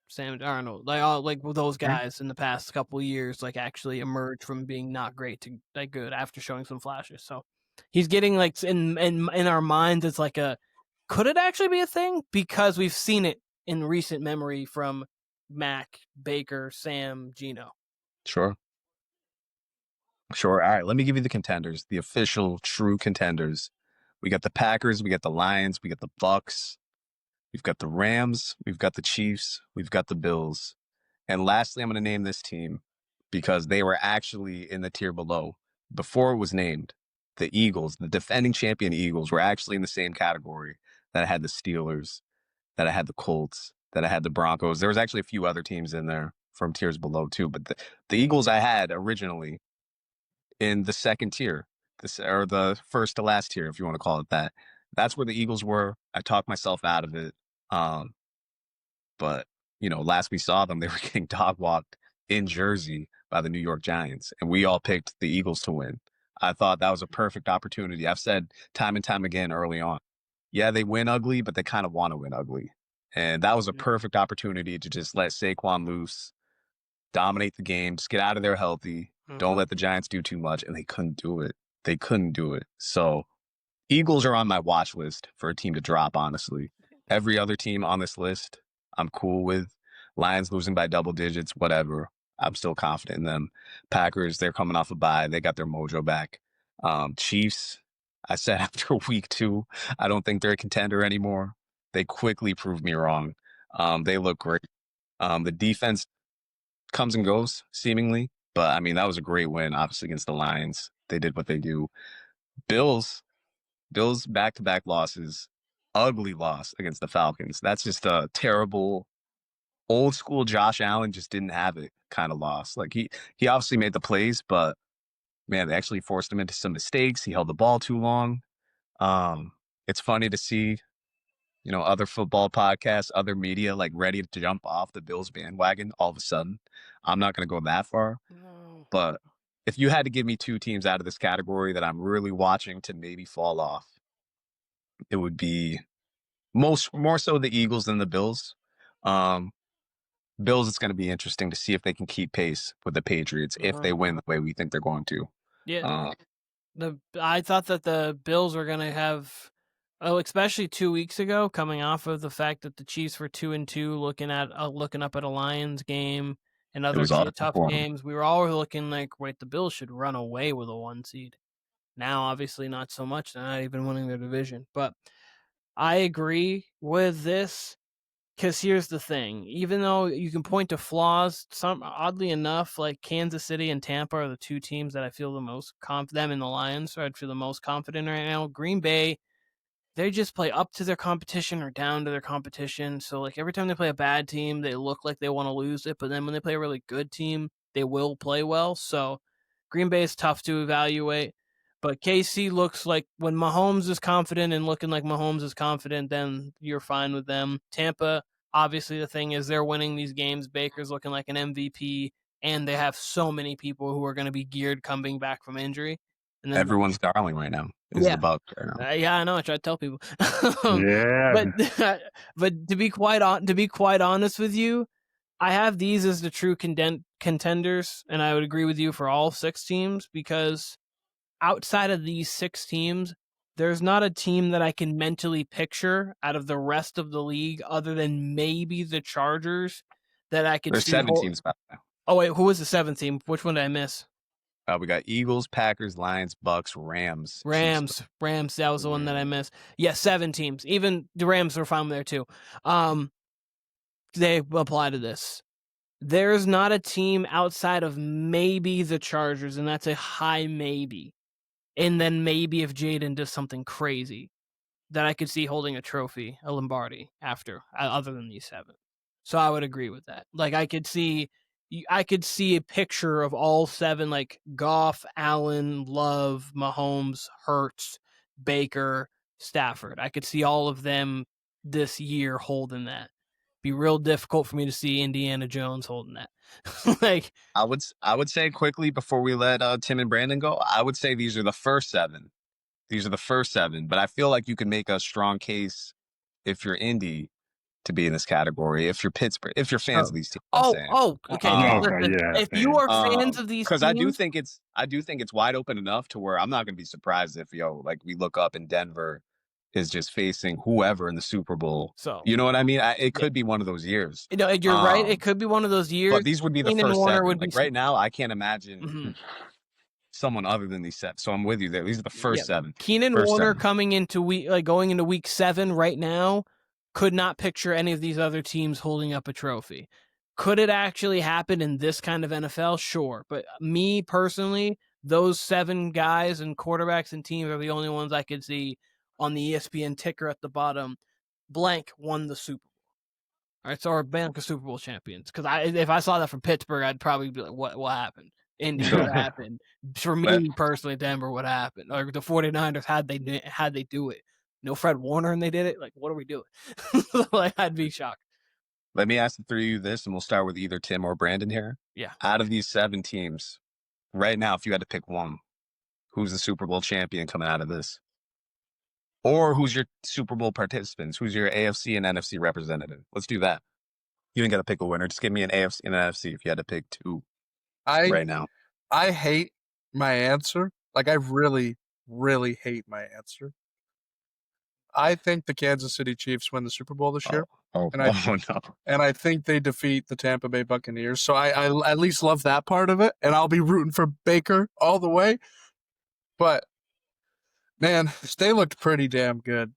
Sam Darnold, like those guys in the past couple of years, like actually emerged from being not great to like good after showing some flashes. So he's getting like in our minds, it's like could it actually be a thing? Because we've seen it in recent memory from Mac, Baker, Sam, Geno. Sure. All right, let me give you the contenders, the official true contenders. We got the Packers, we got the Lions, we got the Bucks, we've got the Rams, we've got the Chiefs, we've got the Bills. And lastly, I'm going to name this team because they were actually in the tier below. Before it was named, the Eagles, the defending champion Eagles, were actually in the same category that I had the Steelers, that I had the Colts, that I had the Broncos. There was actually a few other teams in there from tiers below too. But the Eagles I had originally in the second tier, or the first to last tier, if you want to call it that. That's where the Eagles were. I talked myself out of it. But, you know, last we saw them, they were getting dog walked in Jersey by the New York Giants. And we all picked the Eagles to win. I thought that was a perfect opportunity. I've said time and time again early on, yeah, they win ugly, but they kind of want to win ugly. And that was a perfect opportunity to just let Saquon loose, dominate the game, just get out of there healthy. Don't let the Giants do too much. And they couldn't do it. So Eagles are on my watch list for a team to drop, honestly. Every other team on this list, I'm cool with. Lions losing by double digits, whatever. I'm still confident in them. Packers, they're coming off a bye. They got their mojo back. Chiefs, I said after week 2, I don't think they're a contender anymore. They quickly proved me wrong. They look great. The defense comes and goes, seemingly. But, I mean, that was a great win, obviously, against the Lions. They did what they do. Bills back-to-back losses. Ugly loss against the Falcons. That's just a terrible, old-school Josh Allen just didn't have it kind of loss. Like, he obviously made the plays, but, man, they actually forced him into some mistakes. He held the ball too long. It's funny to see, you know, other football podcasts, other media, like, ready to jump off the Bills bandwagon all of a sudden. I'm not going to go that far. No. But if you had to give me 2 teams out of this category that I'm really watching to maybe fall off, it would be more so the Eagles than the Bills. Bills, it's going to be interesting to see if they can keep pace with the Patriots if they win the way we think they're going to. Yeah. I thought that the Bills were going to have, especially 2 weeks ago, coming off of the fact that the Chiefs were 2-2, looking up at a Lions game and other tough games. We were all looking like, wait, the Bills should run away with a 1 seed. Now, obviously, not so much. They're not even winning their division. But I agree with this because here's the thing. Even though you can point to flaws, oddly enough, like Kansas City and Tampa are the 2 teams that I feel the most them and the Lions, so I'd feel the most confident right now. Green Bay, they just play up to their competition or down to their competition. So, like, every time they play a bad team, they look like they want to lose it. But then when they play a really good team, they will play well. So, Green Bay is tough to evaluate. But KC looks like when Mahomes is confident and looking like Mahomes is confident, then you're fine with them. Tampa, obviously the thing is they're winning these games. Baker's looking like an MVP, and they have so many people who are going to be geared coming back from injury. And then Everyone's darling right now is the Bucs right now. Yeah, I know. I try to tell people. Yeah. But to be quite honest with you, I have these as the true contenders, and I would agree with you for all 6 teams, because outside of these 6 teams, there's not a team that I can mentally picture out of the rest of the league other than maybe the Chargers that I could There's see. 7 teams back now. Oh, wait, who was the 7th team? Which one did I miss? We got Eagles, Packers, Lions, Bucks, Rams. Rams. That was the one that I missed. Yeah, 7 teams. Even the Rams were fine there too. They apply to this. There's not a team outside of maybe the Chargers, and that's a high maybe. And then maybe if Jaden does something crazy, that I could see holding a trophy, a Lombardi, after, other than these 7. So I would agree with that. Like, I could see a picture of all 7, like Goff, Allen, Love, Mahomes, Hurts, Baker, Stafford. I could see all of them this year holding that. Be real difficult for me to see Indiana Jones holding that. Like, I would say quickly before we let Tim and Brandon go, I would say these are the first 7. These are the first 7, but I feel like you can make a strong case if you're Indy to be in this category. If you're Pittsburgh, if you're fans of these teams, okay. Yeah, if you are fans of these teams, because I do think it's wide open enough to where I'm not going to be surprised if like we look up and Denver is just facing whoever in the Super Bowl. So you know what I mean? It could be one of those years. You're right. It could be one of those years. But these would be the Keenan first Warner 7. would Like be right now, I can't imagine someone other than these 7. So I'm with you there. These are the first 7. Keenan Warner coming into going into week 7 right now, could not picture any of these other teams holding up a trophy. Could it actually happen in this kind of NFL? Sure. But me personally, those 7 guys and quarterbacks and teams are the only ones I could see on the ESPN ticker at the bottom. Blank won the Super Bowl. All right, so our Bengals Super Bowl champions. Because if I saw that from Pittsburgh, I'd probably be like, what happened? Indy, what happened? For me personally, Denver, what happened? Or the 49ers, how'd they do it? No Fred Warner and they did it? Like, what are we doing? Like, I'd be shocked. Let me ask the 3 of you this, and we'll start with either Tim or Brandon here. Yeah. Out of these 7 teams, right now, if you had to pick one, who's the Super Bowl champion coming out of this? Or who's your Super Bowl participants? Who's your AFC and NFC representative? Let's do that. You ain't got to pick a winner. Just give me an AFC and an NFC if you had to pick 2 right now. I hate my answer. Like, I really, really hate my answer. I think the Kansas City Chiefs win the Super Bowl this year. No. And I think they defeat the Tampa Bay Buccaneers. So I at least love that part of it. And I'll be rooting for Baker all the way. But, man, they looked pretty damn good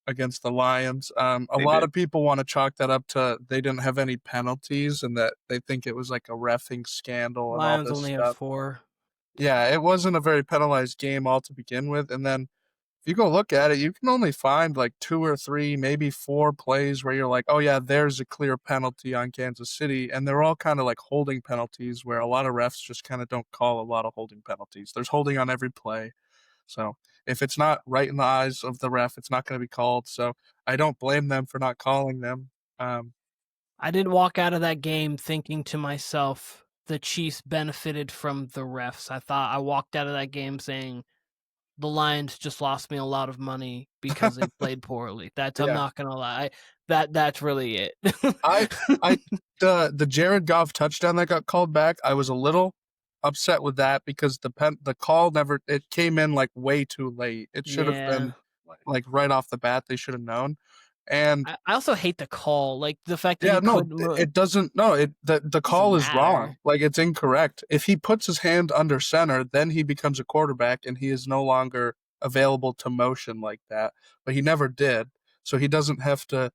against the Lions. A lot of people want to chalk that up to they didn't have any penalties and that they think it was like a reffing scandal and Lions all this only stuff. had 4. Yeah, it wasn't a very penalized game all to begin with. And then if you go look at it, you can only find like 2 or 3, maybe 4 plays where you're like, oh, yeah, there's a clear penalty on Kansas City. And they're all kind of like holding penalties where a lot of refs just kind of don't call a lot of holding penalties. There's holding on every play. So if it's not right in the eyes of the ref, it's not going to be called. So I don't blame them for not calling them. I didn't walk out of that game thinking to myself, the Chiefs benefited from the refs. I walked out of that game saying, the Lions just lost me a lot of money because they played poorly. I'm not gonna lie. That's really it. The Jared Goff touchdown that got called back, I was a little upset with that because the call it came in like way too late. It should have been like right off the bat. They should have known. And I also hate the call, like the fact that it doesn't. No, the call is wrong. Like, it's incorrect. If he puts his hand under center, then he becomes a quarterback, and he is no longer available to motion like that. But he never did, so he doesn't have to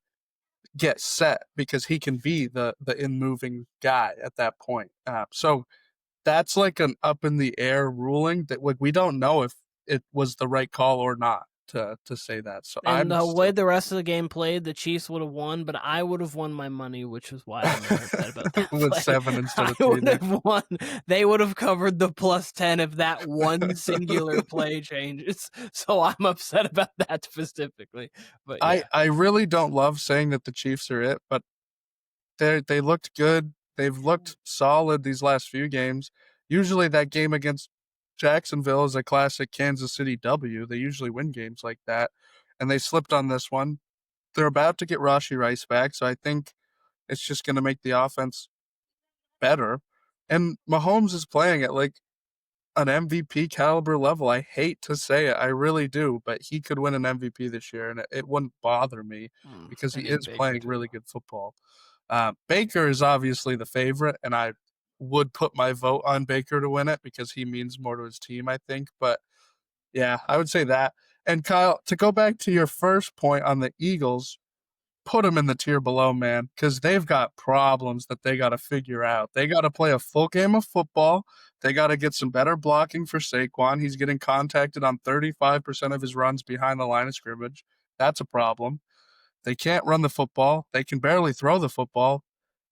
get set because he can be the in moving guy at that point. So that's like an up in the air ruling that we don't know if it was the right call or not, to say that. So And I'm the way the rest of the game played, the Chiefs would have won, but I would have won my money, which is why I'm more upset about that with play. 7 instead of I 3 would there. have won. They would have covered the +10 if that one singular play changes. So I'm upset about that specifically. But yeah. I really don't love saying that the Chiefs are it, but they looked good. They've looked solid these last few games. Usually that game against Jacksonville is a classic Kansas City W. They usually win games like that, and they slipped on this one. They're about to get Rashee Rice back, so I think it's just going to make the offense better. And Mahomes is playing at like an MVP caliber level. I hate to say it, I really do, but he could win an MVP this year, and it wouldn't bother me because he is playing really good football. Baker is obviously the favorite, and I would put my vote on Baker to win it because he means more to his team, I think. But yeah, I would say that. And Kyle, to go back to your first point on the Eagles, put them in the tier below, man, because they've got problems that they got to figure out. They got to play a full game of football. They got to get some better blocking for Saquon. He's getting contacted on 35% of his runs behind the line of scrimmage. That's a problem. They can't run the football. They can barely throw the football.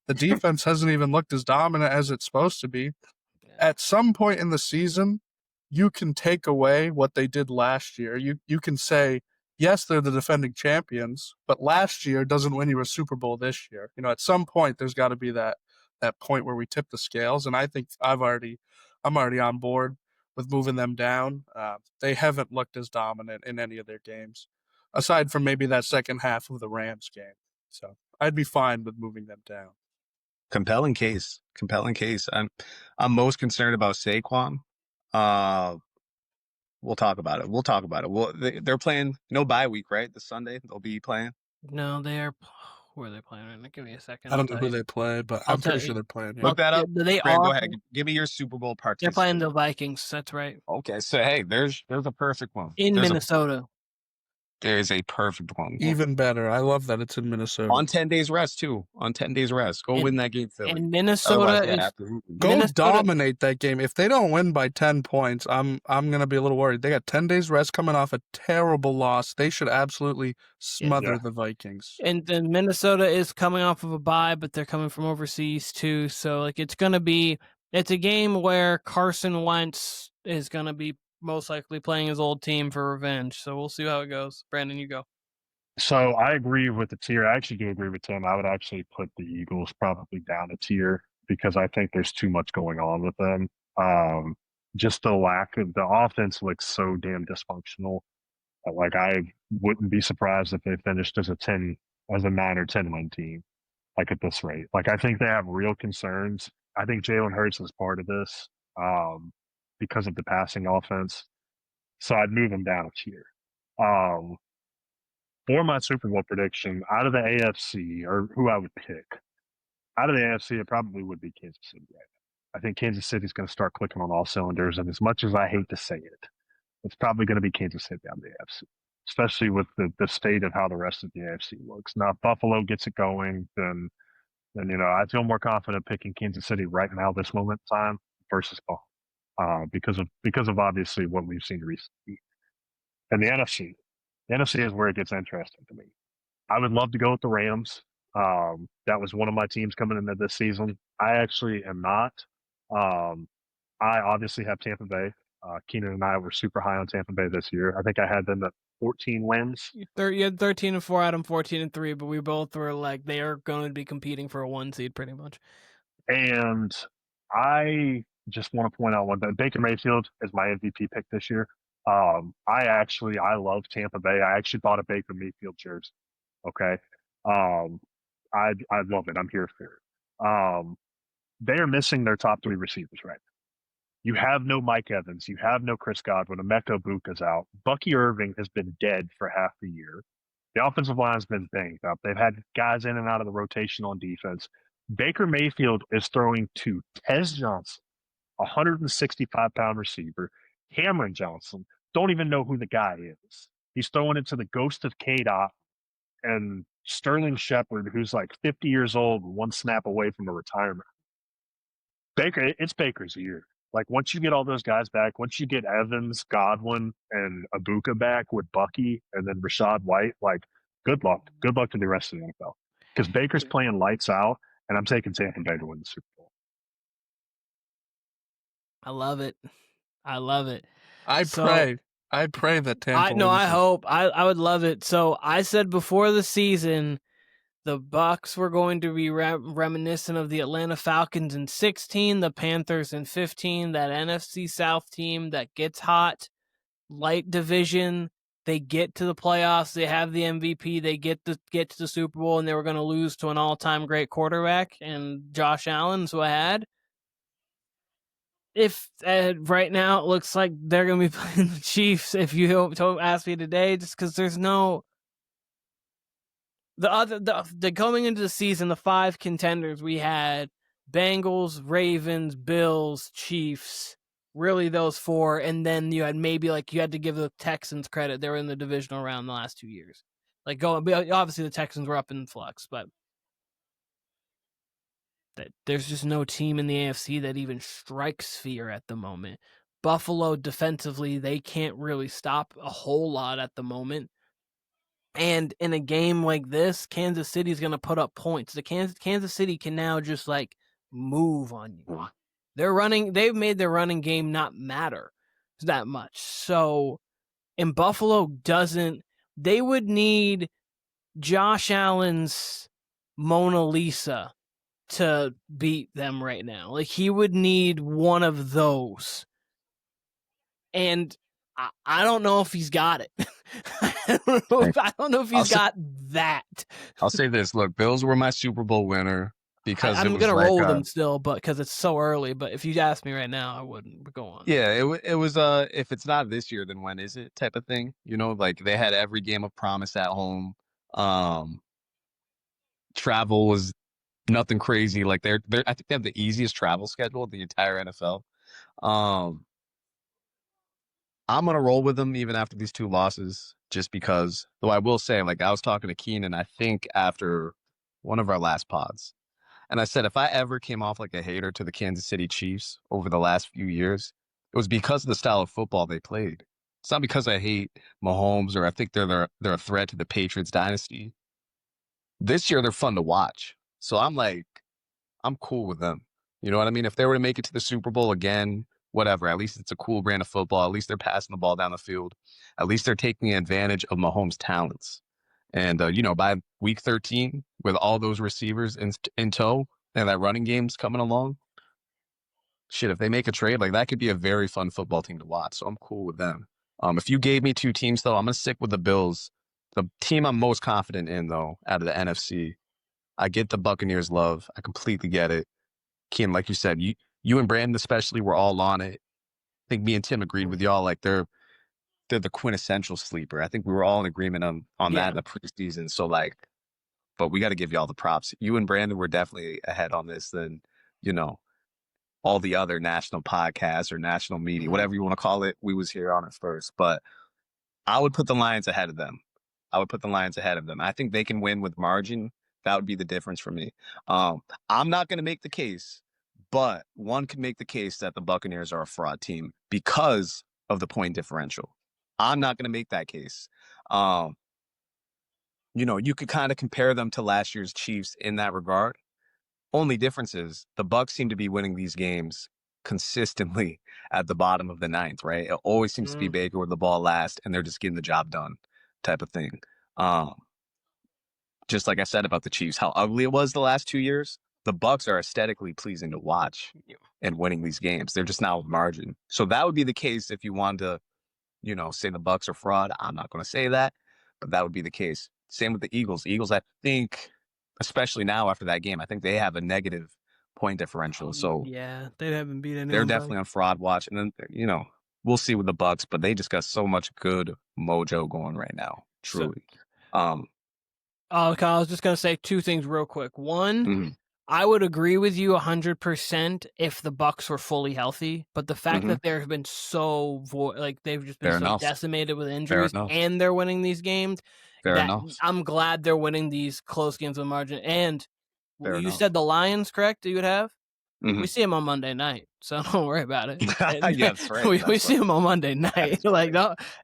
The defense hasn't even looked as dominant as it's supposed to be. At some point in the season, you can take away what they did last year. You can say, yes, they're the defending champions, but last year doesn't win you a Super Bowl this year. You know, at some point there's got to be that point where we tip the scales, and I think I'm already on board with moving them down. They haven't looked as dominant in any of their games, aside from maybe that second half of the Rams game. So I'd be fine with moving them down. Compelling case. I'm most concerned about Saquon. We'll talk about it. Well, they're playing no bye week, right? This Sunday they'll be playing. No, they're. Who are they playing right now? Give me a second. I don't know who they play, but I'm pretty sure they're playing. Yeah. Look that up. They Grant, are. go ahead. Give me your Super Bowl They're participant. playing the Vikings. That's right. Okay, so hey, there's a perfect one. In Minnesota. There's a perfect one. Even better. I love that it's in Minnesota. On 10 days rest, too. Go win that game, Philly. And Minnesota is Go dominate that game. If they don't win by 10 points, I'm gonna be a little worried. They got 10 days rest coming off a terrible loss. They should absolutely smother the Vikings. And then Minnesota is coming off of a bye, but they're coming from overseas too. So like it's a game where Carson Wentz is gonna be most likely playing his old team for revenge. So we'll see how it goes. Brandon, you go. So I agree with the tier. I actually do agree with Tim. I would actually put the Eagles probably down a tier because I think there's too much going on with them. Just the lack of the offense looks so damn dysfunctional. Like I wouldn't be surprised if they finished as a 9 or 10-win team, like at this rate. Like I think they have real concerns. I think Jalen Hurts is part of this because of the passing offense. So I'd move them down a tier. For my Super Bowl prediction, out of the AFC, or who I would pick, out of the AFC, it probably would be Kansas City right now. I think Kansas City's going to start clicking on all cylinders, and as much as I hate to say it, it's probably going to be Kansas City out of the AFC, especially with the state of how the rest of the AFC looks. Now, if Buffalo gets it going, then I feel more confident picking Kansas City right now, this moment in time, versus Buffalo, because of obviously what we've seen recently. And the NFC. The NFC is where it gets interesting to me. I would love to go with the Rams. That was one of my teams coming into this season. I actually am not. I obviously have Tampa Bay. Keenan and I were super high on Tampa Bay this year. I think I had them at 14 wins. You had 13-4, Adam 14-3, but we both were like they are going to be competing for a 1 seed pretty much. And I just want to point out one that Baker Mayfield is my MVP pick this year. I love Tampa Bay. I actually bought a Baker Mayfield jersey. Okay. I love it. I'm here for it. They are missing their top 3 receivers right now. You have no Mike Evans. You have no Chris Godwin. Emeka Egbuka's out. Bucky Irving has been dead for half the year. The offensive line's been banged up. They've had guys in and out of the rotation on defense. Baker Mayfield is throwing to Tez Johnson, a 165-pound receiver. Cameron Johnson, don't even know who the guy is. He's throwing it to the ghost of K-Dot and Sterling Shepard, who's like 50 years old, 1 snap away from a retirement. It's Baker's year. Like once you get all those guys back, once you get Evans, Godwin, and Abuka back with Bucky, and then Rashad White, like good luck to the rest of the NFL. Because Baker's playing lights out, and I'm taking Tampa Bay to win the Super Bowl. I love it. I pray that Tampa wins. I hope. I would love it. So I said before the season, the Bucs were going to be reminiscent of the Atlanta Falcons in 16, the Panthers in 15, that NFC South team that gets hot, light division. They get to the playoffs. They have the MVP. They get to the Super Bowl, and they were going to lose to an all-time great quarterback, and Josh Allen's who I had. If right now it looks like they're going to be playing the Chiefs, if you don't ask me today, just because there's no the coming into the season, the 5 contenders we had: Bengals, Ravens, Bills, Chiefs. Really, those 4, and then you had you had to give the Texans credit; they were in the divisional round the last 2 years. Obviously the Texans were up in flux, but there's just no team in the AFC that even strikes fear at the moment. Buffalo defensively, they can't really stop a whole lot at the moment. And in a game like this, Kansas City's going to put up points. The Kansas City can now just move on you. They've made their running game not matter that much. So, and Buffalo they would need Josh Allen's Mona Lisa to beat them right now. He would need one of those. And I don't know if he's got it. I don't know if he's got that. I'll say this. Look, Bills were my Super Bowl winner because I'm going to roll with them still, but because it's so early. But if you ask me right now, I wouldn't. But go on. Yeah, it was if it's not this year, then when is it? Type of thing. They had every game of promise at home. Travel was nothing crazy. I think they have the easiest travel schedule in the entire NFL. I'm going to roll with them even after these 2 losses, just because, though I will say, I was talking to Keenan, I think after one of our last pods, and I said, if I ever came off like a hater to the Kansas City Chiefs over the last few years, it was because of the style of football they played. It's not because I hate Mahomes or I think they're a threat to the Patriots dynasty. This year, they're fun to watch. So I'm cool with them. You know what I mean? If they were to make it to the Super Bowl again, whatever, at least it's a cool brand of football. At least they're passing the ball down the field. At least they're taking advantage of Mahomes' talents. And, by week 13, with all those receivers in tow and that running game's coming along, shit, if they make a trade, that could be a very fun football team to watch. So I'm cool with them. If you gave me 2 teams, though, I'm going to stick with the Bills. The team I'm most confident in, though, out of the NFC, I get the Buccaneers love. I completely get it. Kim, like you said, you and Brandon especially were all on it. I think me and Tim agreed with y'all. They're the quintessential sleeper. I think we were all in agreement on that in the preseason. So but we got to give y'all the props. You and Brandon were definitely ahead on this than, all the other national podcasts or national media, whatever you want to call it. We was here on it first, but I would put the Lions ahead of them. I think they can win with margin. That would be the difference for me. I'm not going to make the case, but one can make the case that the Buccaneers are a fraud team because of the point differential. I'm not going to make that case. You could kind of compare them to last year's Chiefs in that regard. Only difference is the Bucs seem to be winning these games consistently at the bottom of the 9th, right? It always seems to be Baker with the ball last, and they're just getting the job done type of thing. Just like I said about the Chiefs, how ugly it was the last 2 years, the Bucs are aesthetically pleasing to watch and winning these games. They're just now with margin. So that would be the case if you wanted to, say the Bucs are fraud. I'm not going to say that, but that would be the case. Same with the Eagles. Eagles, I think, especially now after that game, I think they have a negative point differential. So yeah, they haven't beat anyone. They're definitely on fraud watch. And then, we'll see with the Bucs, but they just got so much good mojo going right now. Truly. Kyle, I was just going to say 2 things real quick. One, I would agree with you 100% if the Bucs were fully healthy, but the fact that they've been they've just been decimated with injuries and they're winning these games, I'm glad they're winning these close games with margin. And you said the Lions, correct? You would have? We see them on Monday night. so don't worry about it. Yeah, that's right. We see them on Monday night. Like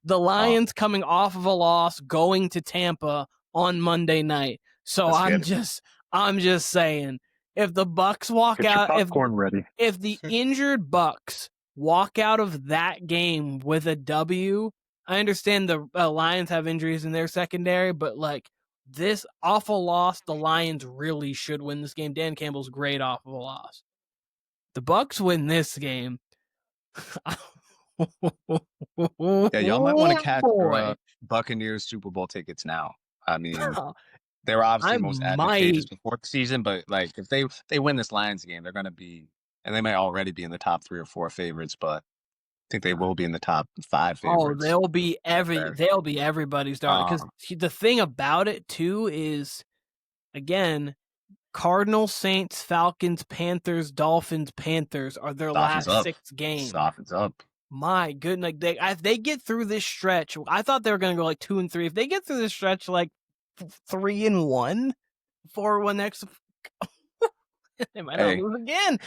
the Lions coming off of a loss, going to Tampa on Monday night. So I'm just saying, if the Bucks walk Get your out, popcorn ready. if the injured Bucks walk out of that game with a W, I understand the Lions have injuries in their secondary, but like this awful loss, the Lions really should win this game. Dan Campbell's great off of a loss. The Bucks win this game. Yeah, y'all might want to catch Buccaneers Super Bowl tickets now. I mean, they were obviously most advantageous before the season, but like if they win this Lions game, they're going to be, and they may already be in the top 3 or 4 favorites, but I think they will be in the top 5 favorites. Oh, they'll be everybody's darling. Because the thing about it too is, again, Cardinals, Saints, Falcons, Panthers, Dolphins, Panthers are their last 6 games. Dolphins up. My goodness, if they get through this stretch, I thought they were going to go like 2-3. If they get through this stretch like 3-1, 4-1 next, they might not lose again.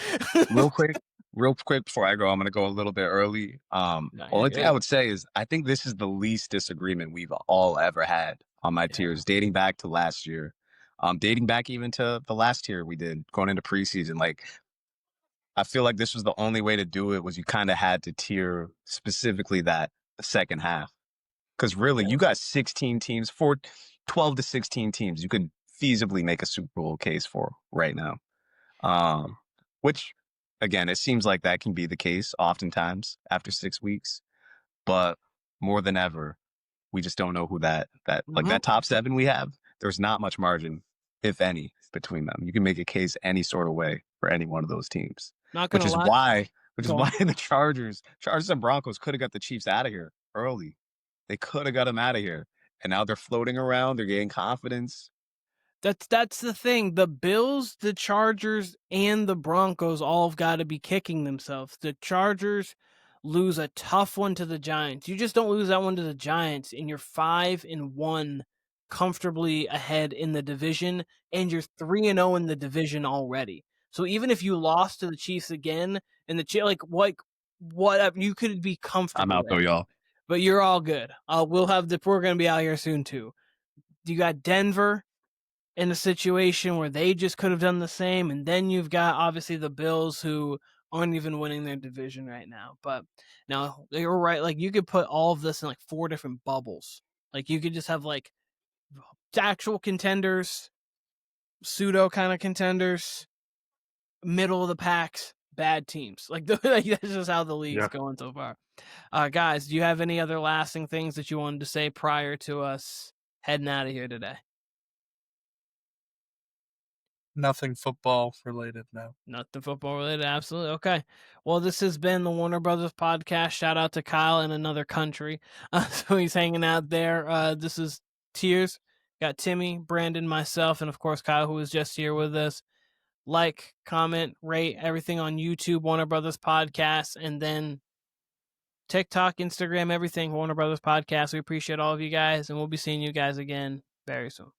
Real quick before I go, I'm going to go a little bit early. Only thing I would say is I think this is the least disagreement we've all ever had on my tiers, dating back to last year, dating back even to the last tier we did going into preseason. Like, I feel like this was the only way to do it, was you kind of had to tier specifically that the second half. Because really, you got 16 teams, 12 to 16 teams you could feasibly make a Super Bowl case for right now. Which, again, it seems like that can be the case oftentimes after 6 weeks. But more than ever, we just don't know who that top 7 we have. There's not much margin, if any, between them. You can make a case any sort of way for any one of those teams. Which is why the Chargers and Broncos could have got the Chiefs out of here early. They could have got them out of here. And now they're floating around. They're getting confidence. That's the thing. The Bills, the Chargers, and the Broncos all have got to be kicking themselves. The Chargers lose a tough one to the Giants. You just don't lose that one to the Giants, and you're 5-1 comfortably ahead in the division, and you're 3-0 in the division already. So even if you lost to the Chiefs again, and what you could be comfortable. I'm out though, y'all. But you're all good. We're going to be out here soon too. You got Denver in a situation where they just could have done the same, and then you've got obviously the Bills who aren't even winning their division right now. But now you're right. Like you could put all of this in like 4 different bubbles. Like you could just have like actual contenders, pseudo kind of contenders, middle of the packs, bad teams. Like that's just how the league's going so far. Guys, do you have any other lasting things that you wanted to say prior to us heading out of here today? Nothing football related now. Nothing football related, absolutely. Okay. Well, this has been the Warner Brothas Podcast. Shout out to Kyle in another country. So he's hanging out there. This is Tiers. Got Timmy, Brandon, myself, and of course Kyle, who was just here with us. Like, comment, rate everything on YouTube, Warner Brothas Podcast, and then TikTok, Instagram, everything, Warner Brothas Podcast. We appreciate all of you guys, and we'll be seeing you guys again very soon.